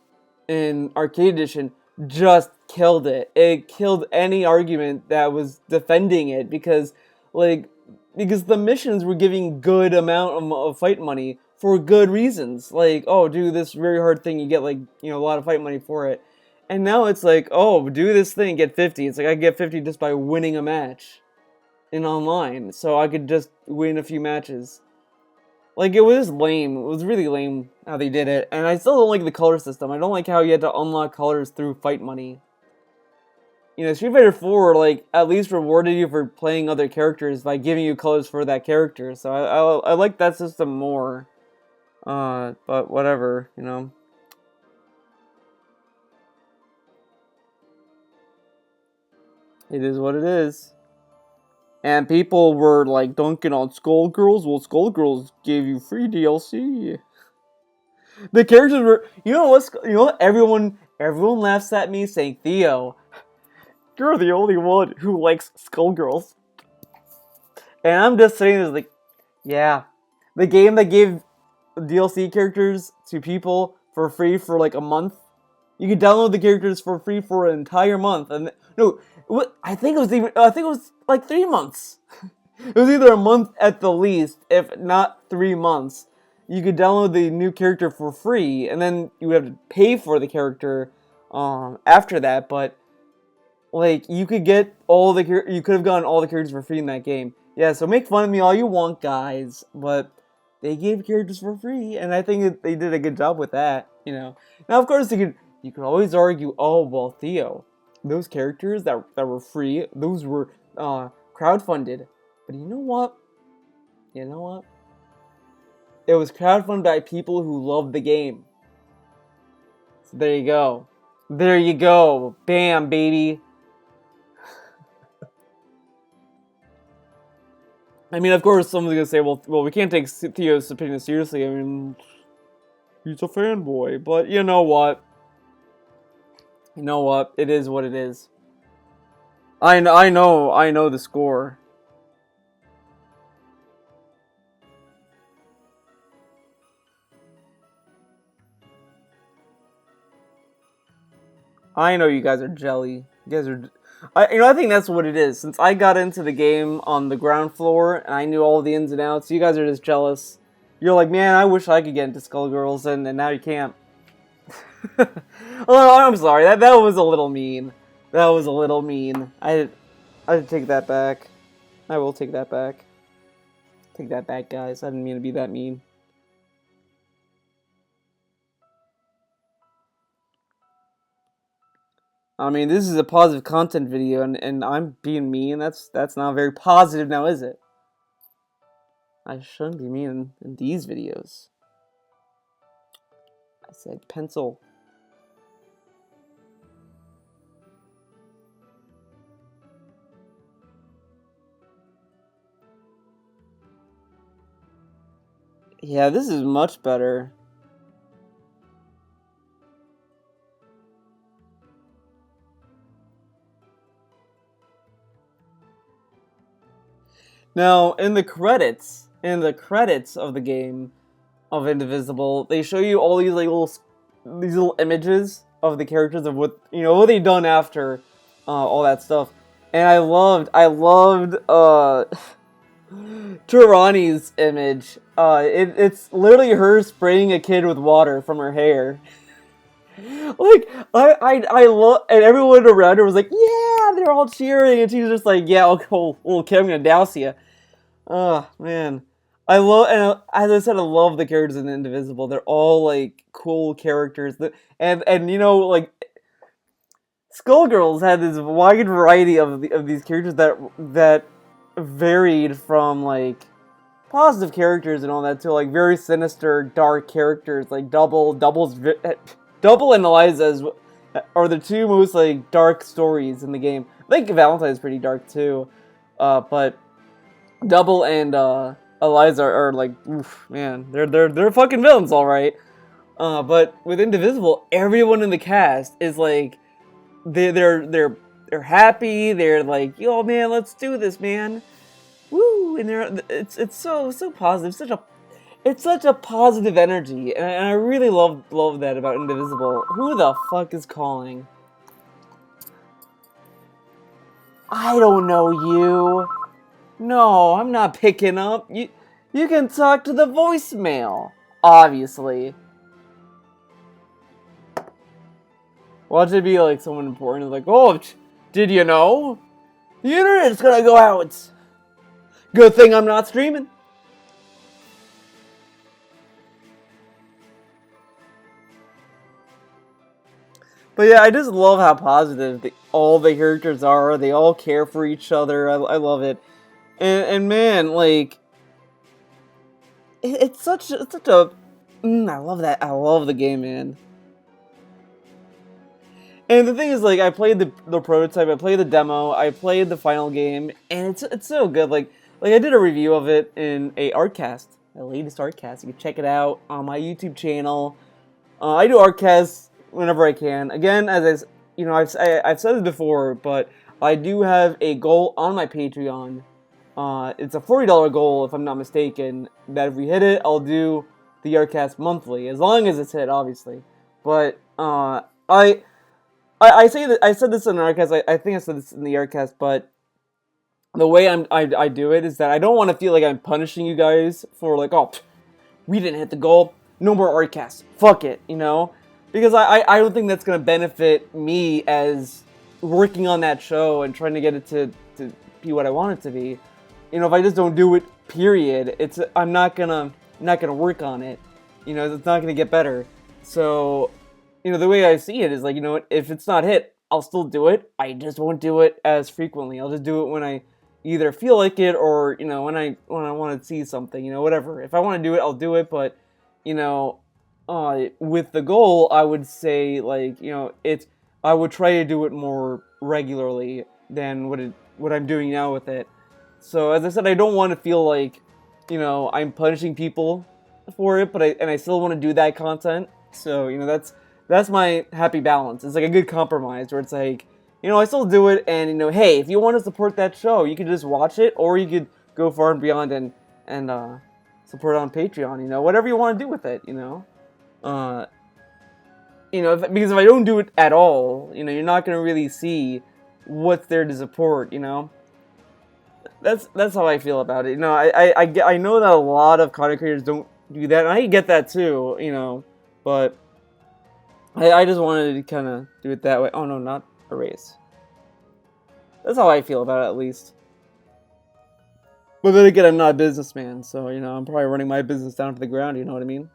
A: in Arcade Edition just killed it. It killed any argument that was defending it because the missions were giving good amount of fight money for good reasons. Like, oh, do this very hard thing, you get like, a lot of fight money for it. And now it's like, oh, do this thing, get 50. It's like I get 50 just by winning a match in online. So I could just win a few matches. Like, it was lame. It was really lame how they did it. And I still don't like the color system. I don't like how you had to unlock colors through fight money. Street Fighter 4, like, at least rewarded you for playing other characters by giving you colors for that character. So I like that system more. But whatever. It is what it is. And people were like dunking on Skullgirls. Well, Skullgirls gave you free DLC. The characters were, you know what? You know what? Everyone laughs at me saying, Theo, you're the only one who likes Skullgirls. And I'm just saying this like, yeah, the game that gave DLC characters to people for free for like a month. You could download the characters for free for an entire month, and no, I think it was like 3 months. It was either a month at the least, if not 3 months. You could download the new character for free, and then you would have to pay for the character after that. But like, you could get you could have gotten all the characters for free in that game. Yeah, so make fun of me all you want, guys, but they gave characters for free, and I think they did a good job with that. You know. Now, of course, you could always argue, oh well, Theo, those characters that were free, those were crowdfunded. But you know what? You know what? It was crowdfunded by people who love the game. So there you go. There you go. Bam, baby. I mean, of course, someone's gonna say, well, we can't take Theo's opinion seriously. I mean, he's a fanboy. But you know what? You know what? It is what it is. I know the score. I know you guys are jelly. You guys are. I think that's what it is. Since I got into the game on the ground floor and I knew all the ins and outs, you guys are just jealous. You're like, man, I wish I could get into Skullgirls, and now you can't. Oh, I'm sorry. That was a little mean. That was a little mean. I take that back. I will take that back. Take that back, guys. I didn't mean to be that mean. I mean, this is a positive content video, and I'm being mean. That's not very positive now, is it? I shouldn't be mean in these videos. I said pencil. Yeah, this is much better. Now, in the credits of the game of Indivisible, they show you all these like these little images of the characters of what what they've done after all that stuff, and I loved Turani's image. It's literally her spraying a kid with water from her hair. Like I love, and everyone around her was like, yeah, they're all cheering, and she's just like, yeah, okay, okay, I'm gonna douse you. Oh man, I love, and as I said, I love the characters in Indivisible. They're all like cool characters. And like Skullgirls had this wide variety of these characters that varied from like positive characters and all that to like very sinister, dark characters like Double and Eliza are the two most like dark stories in the game. I think Valentine's pretty dark too, but Double and Eliza are like, oof, man, they're fucking villains, all right. But with Indivisible, everyone in the cast is like, they're happy. They're like, yo, man, let's do this, man. Woo! And it's so positive. It's such a positive energy, and I really love that about Indivisible. Who the fuck is calling? I don't know you. No, I'm not picking up. You can talk to the voicemail, obviously. Watch it be like someone important, like, oh, did you know? The internet's gonna go out. Good thing I'm not streaming. But yeah, I just love how positive all the characters are. They all care for each other. I love it. And man, like, it's such a I love that. I love the game, man. And the thing is, like, I played the prototype, I played the demo, I played the final game, and it's so good. Like I did a review of it in a Artcast, my latest Artcast. You can check it out on my YouTube channel. I do Artcasts whenever I can. Again, I've said it before, but I do have a goal on my Patreon. It's a $40 goal, if I'm not mistaken. That if we hit it, I'll do the Artcast monthly, as long as it's hit, obviously. But I say that I said this in the Artcast. I think I said this in the Artcast, but the way I do it is that I don't want to feel like I'm punishing you guys for like, oh, we didn't hit the goal, no more Artcasts, fuck it, you know, because I don't think that's gonna benefit me as working on that show and trying to get it to be what I want it to be. You know, if I just don't do it, period, I'm not gonna work on it. You know, it's not gonna get better. So, you know, the way I see it is like, you know what, if it's not hit, I'll still do it. I just won't do it as frequently. I'll just do it when I either feel like it or, you know, when I want to see something, you know, whatever. If I want to do it, I'll do it, but, you know, with the goal, I would say, like, you know, I would try to do it more regularly than what I'm doing now with it. So, as I said, I don't want to feel like, you know, I'm punishing people for it, but I still want to do that content. So, you know, that's my happy balance. It's like a good compromise where it's like, you know, I still do it, and, you know, hey, if you want to support that show, you can just watch it, or you could go far and beyond and support it on Patreon, you know, whatever you want to do with it, you know. Because if I don't do it at all, you know, you're not going to really see what's there to support, you know. That's how I feel about it. You know, I know that a lot of content creators don't do that, and I get that too, you know, but I just wanted to kind of do it that way. Oh no, not erase. That's how I feel about it, at least. But then again, I'm not a businessman, so, you know, I'm probably running my business down to the ground, you know what I mean?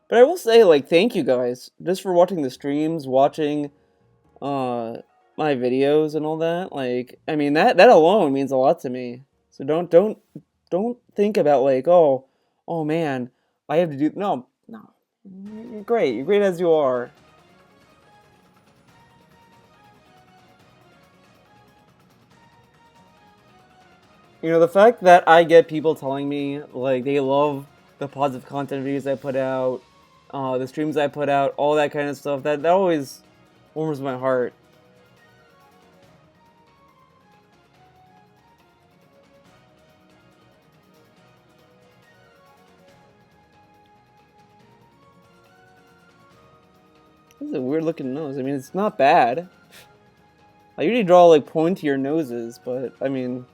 A: But I will say, like, thank you guys just for watching the streams, watching uh my videos and all that. Like, I mean, that alone means a lot to me. So don't think about like, oh man, I have to do no. You're great. You're great as you are. You know, the fact that I get people telling me like they love the positive content videos I put out, the streams I put out, all that kind of stuff, that always warms my heart. This is a weird looking nose. I mean, it's not bad. I usually draw like pointier noses, but I mean,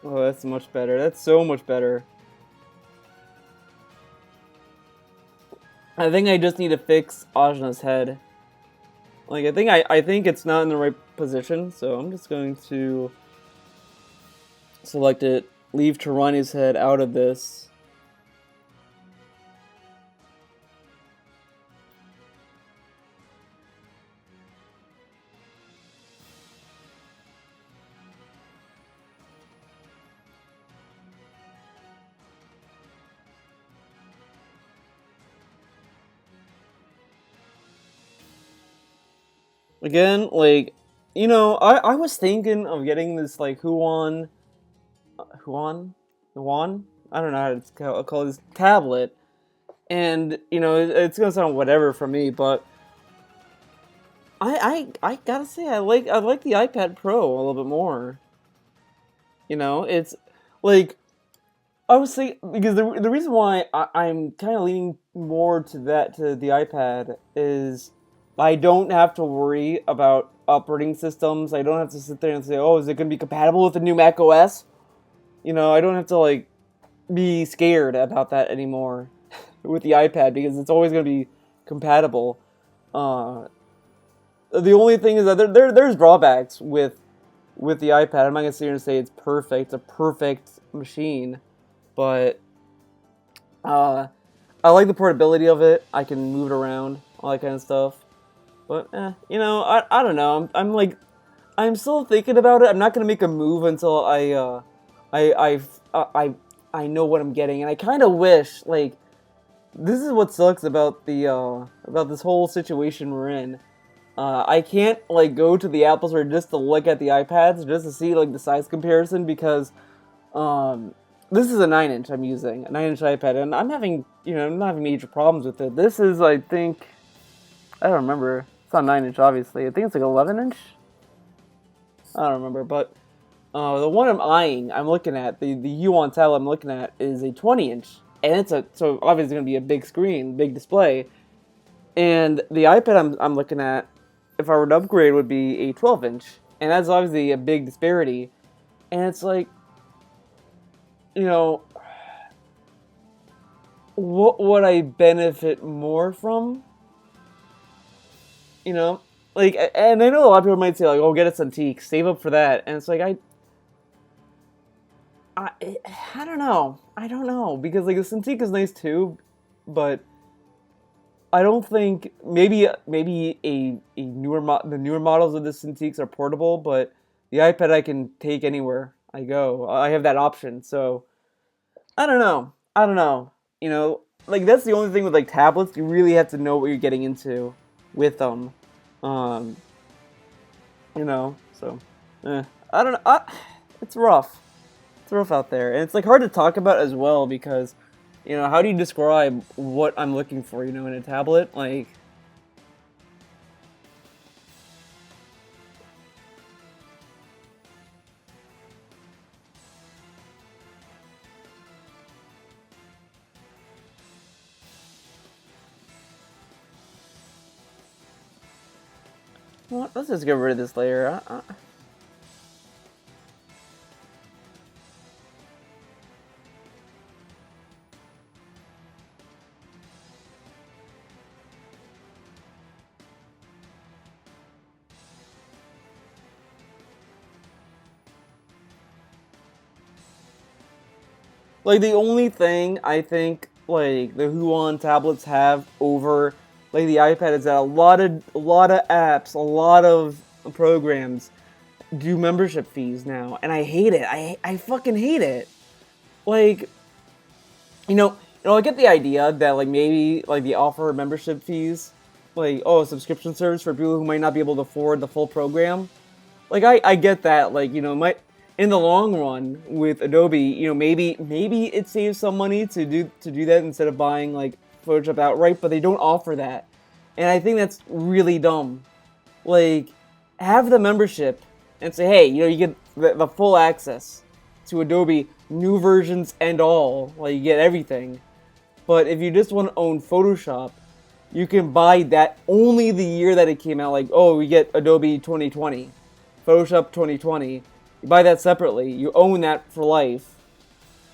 A: oh, that's much better. That's so much better. I think I just need to fix Ajna's head. Like, I think it's not in the right position, so I'm just going to select it, leave Tarani's head out of this. Again, like, you know, I was thinking of getting this, like, Huan? Huan? I don't know how to call this tablet. And, you know, it's gonna sound whatever for me, but I gotta say, I like the iPad Pro a little bit more. It's like I was saying because the reason why I'm kind of leaning more to the iPad is I don't have to worry about operating systems. I don't have to sit there and say, "Oh, is it going to be compatible with the new Mac OS?" I don't have to like be scared about that anymore with the iPad because it's always going to be compatible. Uh, the only thing is that there's drawbacks with the iPad. I'm not gonna sit here and say it's perfect. It's a perfect machine, but uh, I like the portability of it. I can move it around, all that kind of stuff. But I don't know. I'm still thinking about it. I'm not gonna make a move until I I know what I'm getting, and I kind of wish like this is what sucks about this whole situation we're in. I can't like go to the Apple Store just to look at the iPads just to see like the size comparison because um, this is a 9 inch I'm using, a 9 inch iPad, and I'm not having major problems with it. This is, I think, I don't remember. It's not 9 inch, obviously. I think it's like 11 inch. I don't remember, but the one I'm looking at, the Yuan tablet I'm looking at is a 20 inch, and so obviously gonna be a big screen, big display, and the iPad I'm looking at, if I were to upgrade, would be a 12 inch, and that's obviously a big disparity, and it's like, you know, what would I benefit more from? You know, like, and I know a lot of people might say like, "Oh, get a Cintiq, save up for that," and it's like I, I I don't know because like the Cintiq is nice too, but I don't think maybe a the newer models of the Cintiqs are portable, but the iPad I can take anywhere I go. I have that option, so I don't know. I don't know. Like that's the only thing with like tablets. You really have to know what you're getting into with them. Um, so I don't know. It's rough. It's rough out there, and it's like hard to talk about as well because, how do you describe what I'm looking for? In a tablet, like. Well, let's just get rid of this layer. Like the only thing I think like the Huan tablets have over like the iPad is that a lot of apps, a lot of programs do membership fees now, and I hate it. I fucking hate it. Like I get the idea that like maybe like they offer membership fees, like a subscription service for people who might not be able to afford the full program. Like I get that, like might in the long run with Adobe, maybe it saves some money to do that instead of buying like Photoshop outright, but they don't offer that, and I think that's really dumb. Like have the membership and say, hey, you get the full access to Adobe new versions and all, like you get everything. But if you just want to own Photoshop, you can buy that only the year that it came out. Like, oh, we get Adobe 2020, Photoshop 2020. You buy that separately. You own that for life.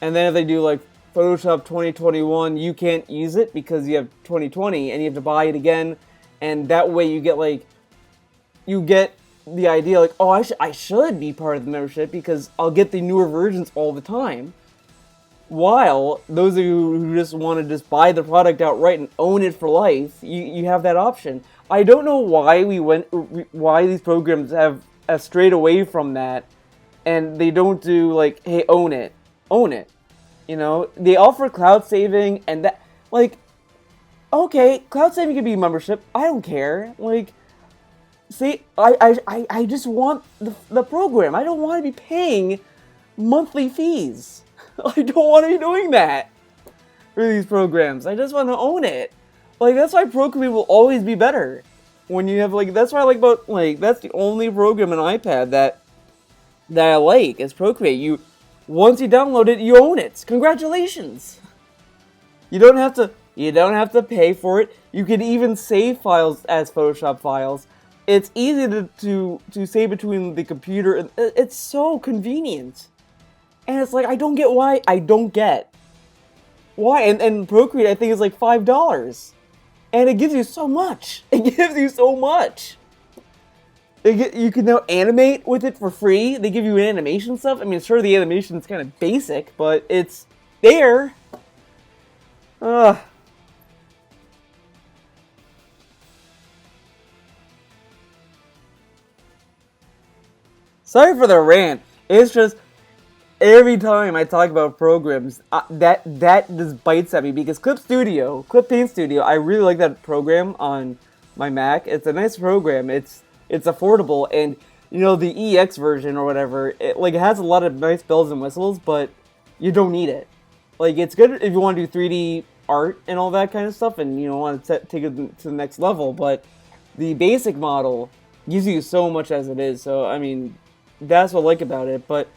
A: And then if they do like Photoshop 2021, you can't use it because you have 2020 and you have to buy it again. And that way you get the idea like, oh, I should be part of the membership because I'll get the newer versions all the time. While those of you who just want to just buy the product outright and own it for life, you have that option. I don't know why these programs have strayed away from that, and they don't do like, hey, own it. They offer cloud saving and that, like, okay, cloud saving can be membership. I don't care. Like, see, I just want the program. I don't want to be paying monthly fees. I don't want to be doing that for these programs. I just want to own it. Like, that's why Procreate will always be better. When you have, like, that's why I like about, like, that's the only program in iPad that that I like is Procreate. Once you download it, you own it. Congratulations. You don't have to pay for it. You can even save files as Photoshop files. It's easy to save between the computer, and it's so convenient. And it's like I don't get why. And Procreate I think is like $5, and it gives you so much. It gives you so much. You can now animate with it for free. They give you animation stuff. I mean, sure, the animation's kind of basic, but it's there. Ugh. Sorry for the rant. It's just every time I talk about programs, that just bites at me because Clip Paint Studio, I really like that program on my Mac. It's a nice program. It's affordable, and the EX version or whatever. It has a lot of nice bells and whistles, but you don't need it. Like, it's good if you want to do 3D art and all that kind of stuff, and want to take it to the next level. But the basic model gives you so much as it is. So I mean, that's what I like about it. But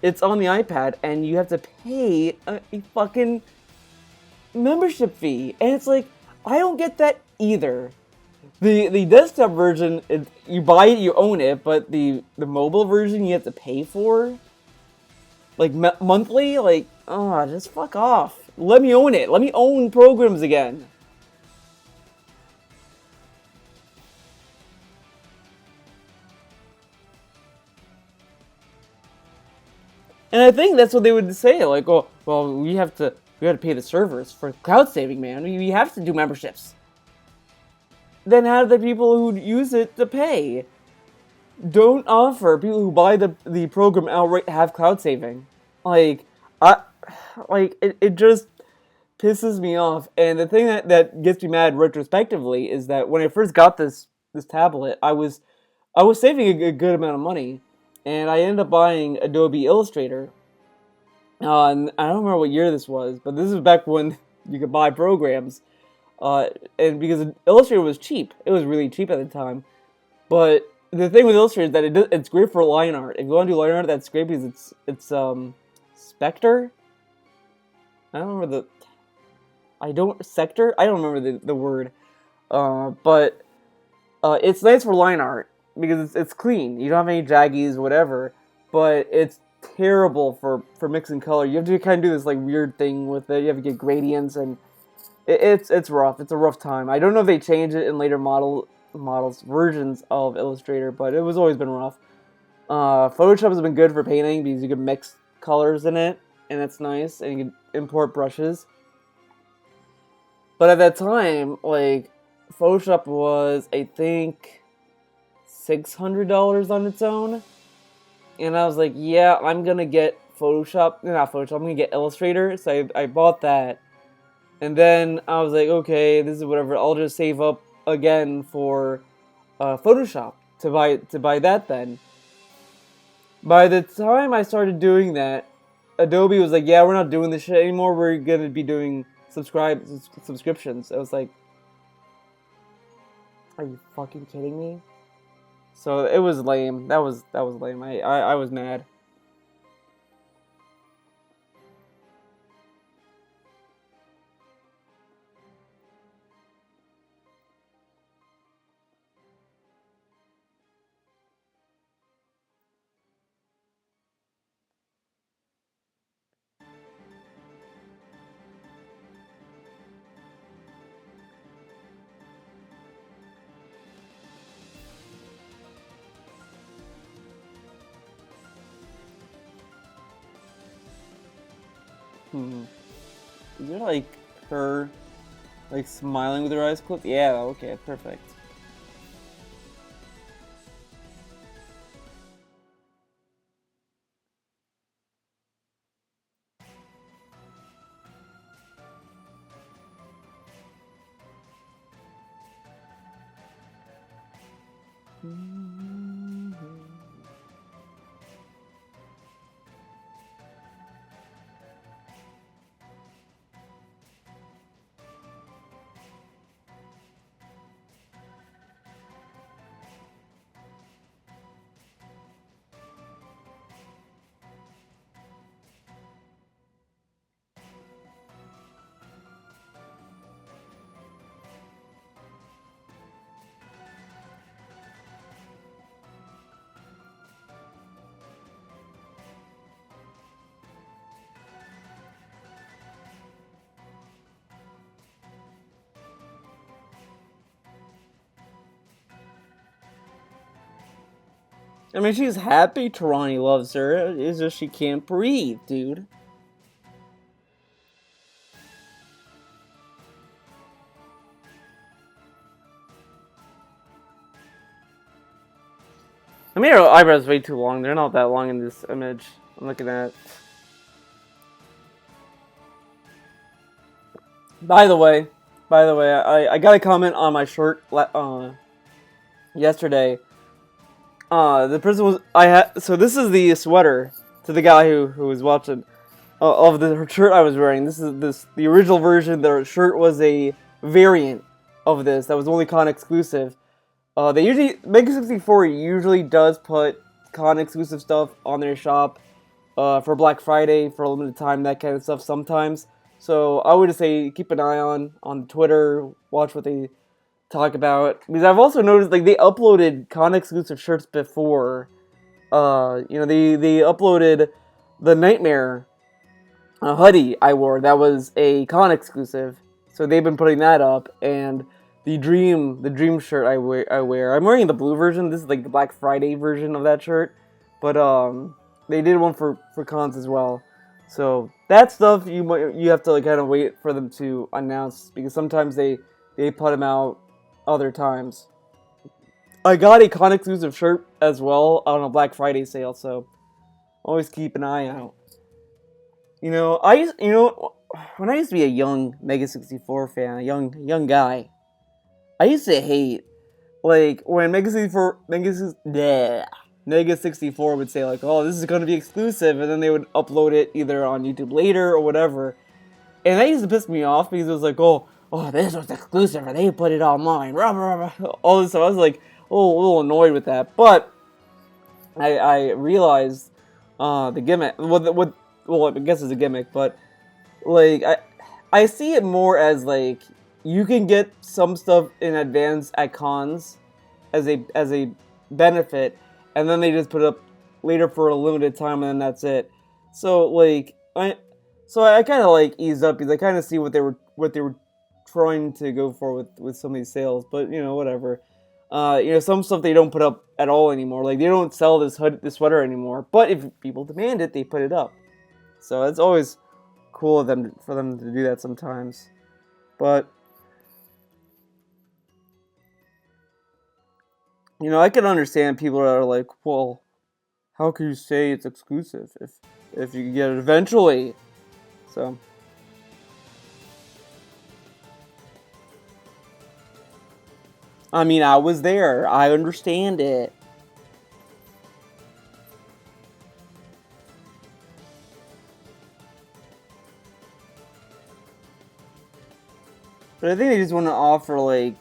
A: it's on the iPad, and you have to pay a fucking membership fee, and it's like I don't get that either. The desktop version, you buy it, you own it, but the mobile version you have to pay for, like monthly. Like, oh, just fuck off. Let me own it. Let me own programs again. And I think that's what they would say. Like, oh, well, we have to pay the servers for cloud saving, man. We have to do memberships. Then how do the people who use it to pay? Don't offer people who buy the program outright have cloud saving. Like, I it just pisses me off. And the thing that gets me mad retrospectively is that when I first got this tablet, I was saving a good amount of money, and I ended up buying Adobe Illustrator. And I don't remember what year this was, but this is back when you could buy programs. And because Illustrator was cheap, it was really cheap at the time. But the thing with Illustrator is that it's great for line art. If you want to do line art, that's great because it's Spectre. I don't remember the I don't Sector. I don't remember the word. But it's nice for line art because it's clean. You don't have any jaggies, whatever. But it's terrible for mixing color. You have to kind of do this like weird thing with it. You have to get gradients, and it's rough. It's a rough time. I don't know if they changed it in later models versions of Illustrator, but it was always been rough. Photoshop has been good for painting because you can mix colors in it, and that's nice. And you can import brushes. But at that time, like, Photoshop was, I think, $600 on its own. And I was like, yeah, I'm gonna get Photoshop. Not Photoshop, I'm gonna get Illustrator. So I bought that. And then I was like, okay, this is whatever. I'll just save up again for Photoshop to buy that then. By the time I started doing that, Adobe was like, yeah, we're not doing this shit anymore. We're gonna be doing subscriptions. I was like, are you fucking kidding me? So it was lame. That was lame. I was mad. Hmm. Is there like her like smiling with her eyes closed? Yeah. Okay. Perfect. I mean, she's happy Tarani loves her. It's just she can't breathe, dude. I mean, her eyebrows way too long. They're not that long in this image I'm looking at. By the way, I got a comment on my shirt yesterday. The person was I had. So this is the sweater to the guy who was watching of the shirt I was wearing. This is the original version. The shirt was a variant of this that was only con exclusive. They usually Mega 64 usually does put con exclusive stuff on their shop for Black Friday for a limited time, that kind of stuff sometimes. So I would say keep an eye on Twitter, watch what they talk about, because I've also noticed like they uploaded con exclusive shirts before. They uploaded the Nightmare hoodie I wore that was a con exclusive, so they've been putting that up, and the dream shirt I wear. I'm wearing the blue version. This is like the Black Friday version of that shirt, but they did one for cons as well. So that stuff you have to like kind of wait for them to announce, because sometimes they put them out other times. I got a con exclusive shirt as well on a Black Friday sale, so always keep an eye out. When I used to be a young Mega 64 fan, a young guy, I used to hate like when Mega 64 would say like, "Oh, this is going to be exclusive," and then they would upload it either on YouTube later or whatever. And that used to piss me off because it was like, "Oh, this was exclusive, and they put it online." Rah, rah, rah. All this stuff. I was like, a little annoyed with that, but I realized the gimmick. Well, I guess it's a gimmick, but like I see it more as like you can get some stuff in advance at cons as a benefit, and then they just put it up later for a limited time, and then that's it. So like I kind of like eased up because I kind of see what they were trying to go for with some of these sales, but whatever. Some stuff they don't put up at all anymore. Like they don't sell this sweater anymore. But if people demand it, they put it up. So it's always cool for them to do that sometimes. But I can understand people that are like, well, how can you say it's exclusive if you can get it eventually? So I mean, I was there. I understand it. But I think they just want to offer like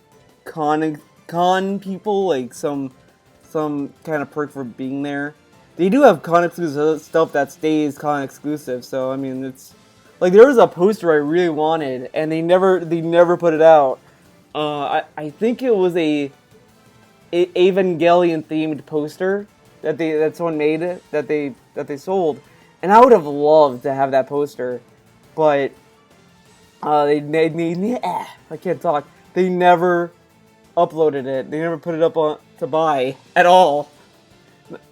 A: con people like some kind of perk for being there. They do have con exclusive stuff that stays con exclusive, so I mean it's like there was a poster I really wanted and they never put it out. I think it was a Evangelion themed poster that someone made that they sold, and I would have loved to have that poster, but I can't talk. They never uploaded it. They never put it up to buy at all.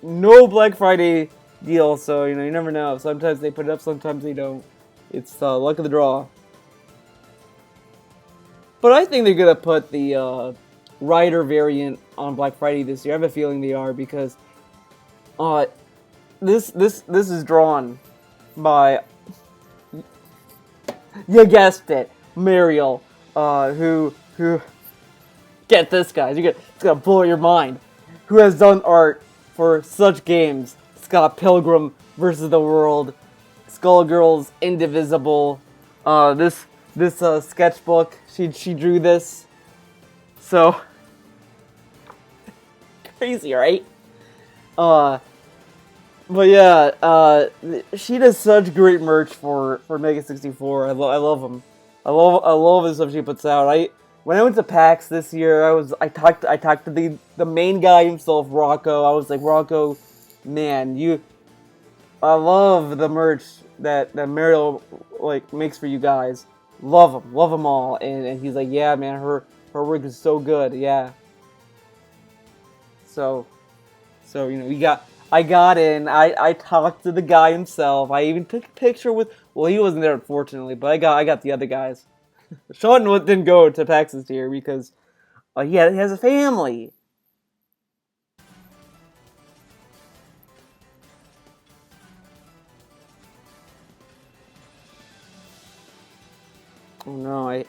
A: No Black Friday deal, so you never know. Sometimes they put it up, sometimes they don't. It's luck of the draw. But I think they're gonna put the Rider variant on Black Friday this year. I have a feeling they are because uh, this is drawn by, you guessed it, Mariel, who get this, guys. It's gonna blow your mind. Who has done art for such games? Scott Pilgrim versus the World, Skullgirls Indivisible. This sketchbook. She drew this. So crazy, right? Uh, but yeah, she does such great merch for Mega 64. I love them. I love the stuff she puts out. When I went to PAX this year, I talked to the main guy himself, Rocco. I was like, Rocco, man, I love the merch that Mariel like makes for you guys. Love them all. And he's like, yeah, man, her work is so good. Yeah. So So I got in. I talked to the guy himself. I even took a picture with. Well, he wasn't there unfortunately, but I got the other guys. Sean didn't go to PAX this year because he has a family. Oh no, I.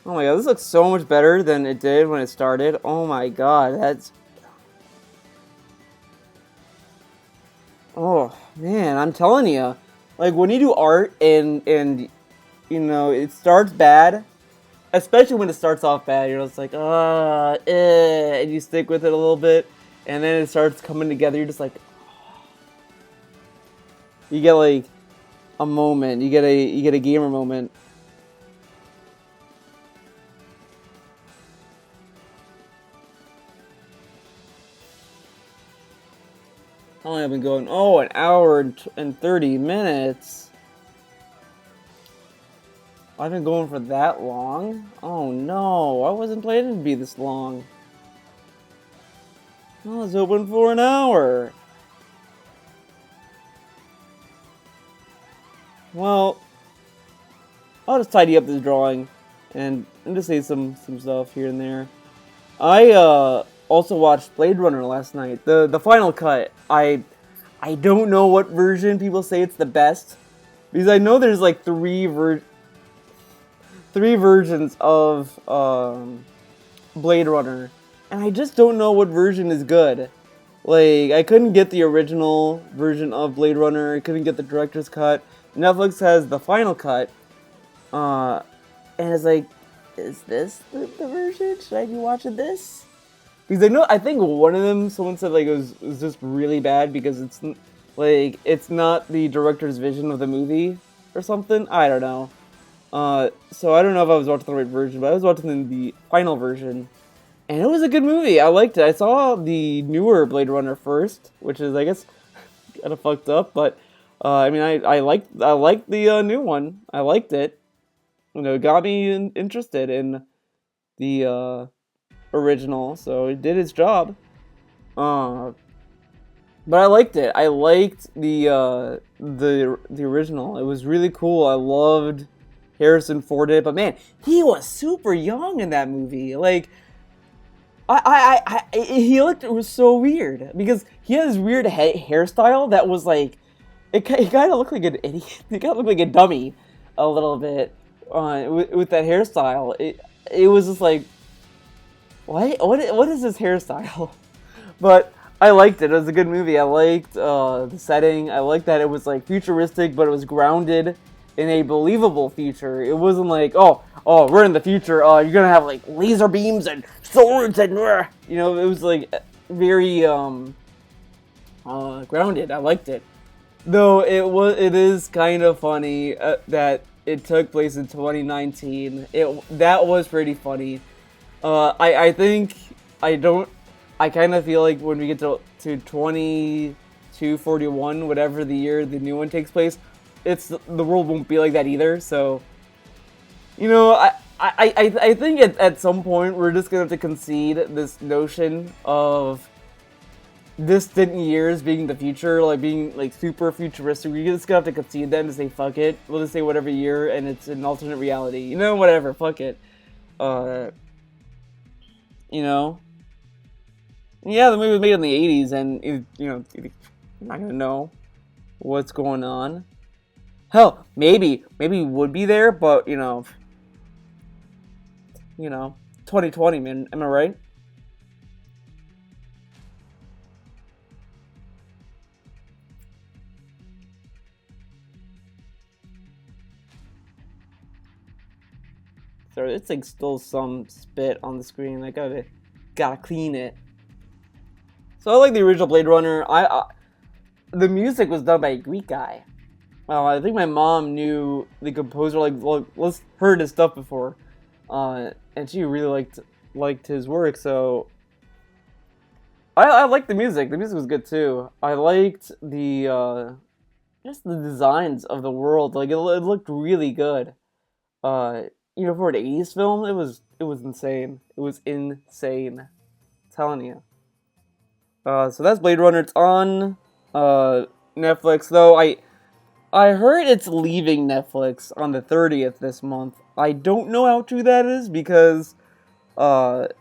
A: Oh my god, this looks so much better than it did when it started. Oh my god, that's. Oh man, I'm telling you, like when you do art and it starts bad, especially when it starts off bad, you're just like and you stick with it a little bit, and then it starts coming together. You're just like, you get like a moment, you get a gamer moment. How long have I been going? Oh, an hour and 30 minutes. I've been going for that long? Oh no, I wasn't planning to be this long. I was hoping for an hour. Well, I'll just tidy up this drawing and just say some stuff here and there. I also watched Blade Runner last night. The final cut. I don't know what version people say it's the best because I know there's like three versions of Blade Runner, and I just don't know what version is good. Like, I couldn't get the original version of Blade Runner. I couldn't get the director's cut. Netflix has the final cut, uh, and it's like, is this the version? Should I be watching this? Because I think one of them, someone said like it was just really bad because it's not the director's vision of the movie or something. I don't know. So I don't know if I was watching the right version, but I was watching the final version, and it was a good movie. I liked it. I saw the newer Blade Runner first, which is I guess kind of fucked up, but I mean I liked the new one. I liked it. It got me interested in the original, so it did its job. Uh, but I liked it. I liked the original. It was really cool. I loved Harrison Ford in it, but man, he was super young in that movie. Like he looked, it was so weird because he had this weird hairstyle that was like it kind of looked like an idiot. It kind of looked like a dummy a little bit with that hairstyle. It was just like what is this hairstyle? But I liked it. It was a good movie. I liked the setting. I liked that it was like futuristic, but it was grounded in a believable future. It wasn't like, we're in the future. You're gonna have like laser beams and swords and it was like very grounded. I liked it. Though it is kind of funny that it took place in 2019. That was pretty funny. I think I don't. I kind of feel like when we get to 2241, whatever the year the new one takes place, the world won't be like that either. So, I think at some point we're just gonna have to concede this notion of distant years being the future, like being like super futuristic. We're just gonna have to concede that and say fuck it. We'll just say whatever year, and it's an alternate reality. Whatever. Fuck it. Uh, you know. Yeah, the movie was made in the 80s, and you're not gonna know what's going on. Hell, maybe we would be there, but 2020, man. Am I right? So it's like still some spit on the screen. I gotta clean it. So I like the original Blade Runner. The music was done by a Greek guy. I think my mom knew the composer, like, let's heard his stuff before, and she really liked his work. So I liked the music. The music was good too. I liked the just the designs of the world. Like it looked really good. For an '80s film, insane. It was insane. I'm telling you. So that's Blade Runner. It's on Netflix, though. I heard it's leaving Netflix on the 30th this month. I don't know how true that is because, Netflix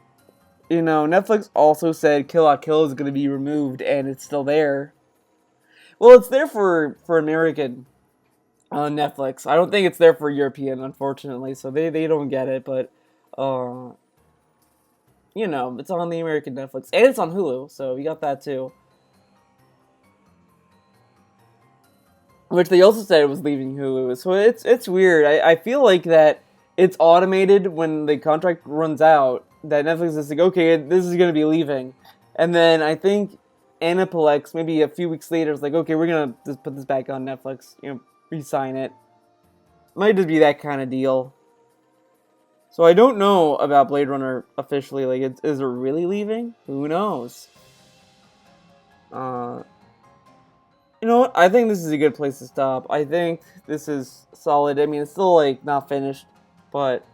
A: also said Kill La Kill is going to be removed, and it's still there. Well, it's there for American Netflix. I don't think it's there for European, unfortunately, so they don't get it, but, it's on the American Netflix, and it's on Hulu, so you got that too. Which they also said it was leaving Hulu, so it's weird. I feel like that it's automated when the contract runs out, that Netflix is like, okay, this is going to be leaving. And then I think Aniplex, maybe a few weeks later, is like, okay, we're going to just put this back on Netflix, re-sign it. Might just be that kind of deal. So I don't know about Blade Runner officially. Like, is it really leaving? Who knows? You know what? I think this is a good place to stop. I think this is solid. I mean, it's still, like, not finished, but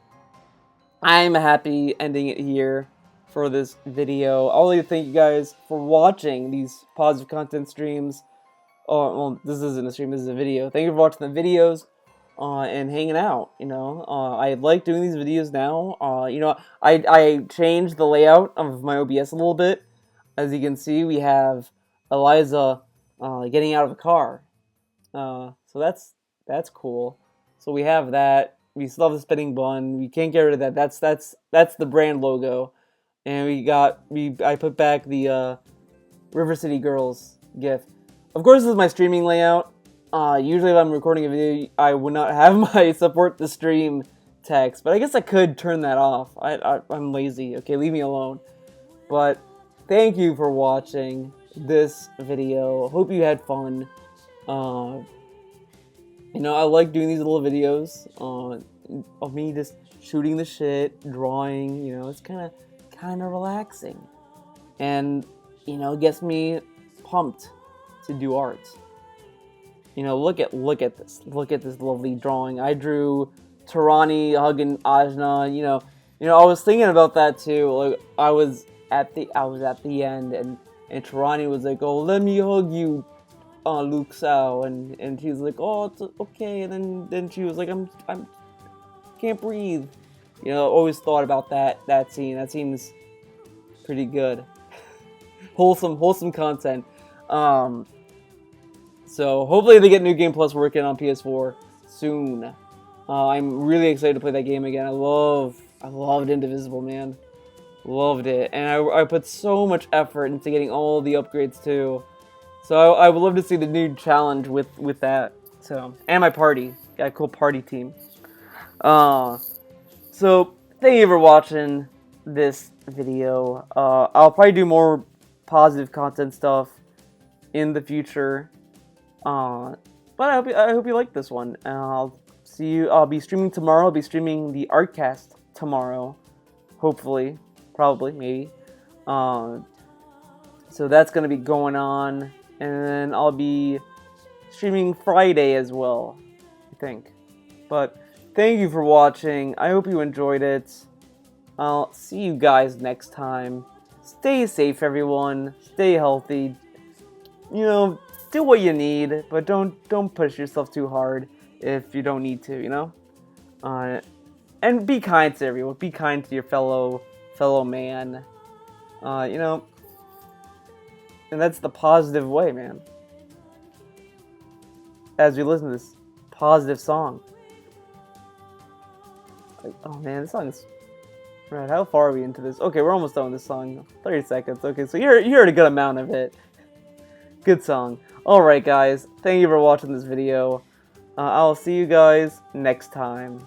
A: I'm happy ending it here for this video. I'll like to thank you guys for watching these positive content streams. Oh, well, this isn't a stream, this is a video. Thank you for watching the videos and hanging out, I like doing these videos now. I changed the layout of my OBS a little bit. As you can see, we have Eliza getting out of the car. So that's cool. So we have that. We still have the spinning bun. We can't get rid of that. That's the brand logo. And I put back the River City Girls GIF. Of course, this is my streaming layout. Usually if I'm recording a video, I would not have my support the stream text. But I guess I could turn that off. I'm lazy. Okay, leave me alone. But thank you for watching this video. Hope you had fun. I like doing these little videos of me just shooting the shit, drawing. It's kind of relaxing, and it gets me pumped to do art. Look at this. Look at this lovely drawing. I drew Tarani hugging Ajna. I was thinking about that too. Like I was at the end, and Tarani was like, "Oh, let me hug you, Luke Sao," and she's like, "Oh, it's okay," and then she was like, I'm can't breathe. Always thought about that scene. That scene is pretty good. wholesome content. So hopefully they get New Game Plus working on PS4 soon. I'm really excited to play that game again. I loved Indivisible, man. Loved it, and I put so much effort into getting all the upgrades too. So I would love to see the new challenge with that. So, and my party. Got a cool party team. So thank you for watching this video. I'll probably do more positive content stuff in the future. But I hope you like this one. I'll see you. I'll be streaming tomorrow. I'll be streaming the Artcast tomorrow. Hopefully. Probably. Maybe. So that's going to be going on. And then I'll be streaming Friday as well, I think. But thank you for watching. I hope you enjoyed it. I'll see you guys next time. Stay safe, everyone. Stay healthy. Do what you need, but don't push yourself too hard if you don't need to, and be kind to everyone. Be kind to your fellow man. And that's the positive way, man. As we listen to this positive song. Oh man, this song is... Right, how far are we into this? Okay, we're almost done with this song. 30 seconds. Okay, so you heard a good amount of it. Good song. Alright guys, thank you for watching this video. I'll see you guys next time.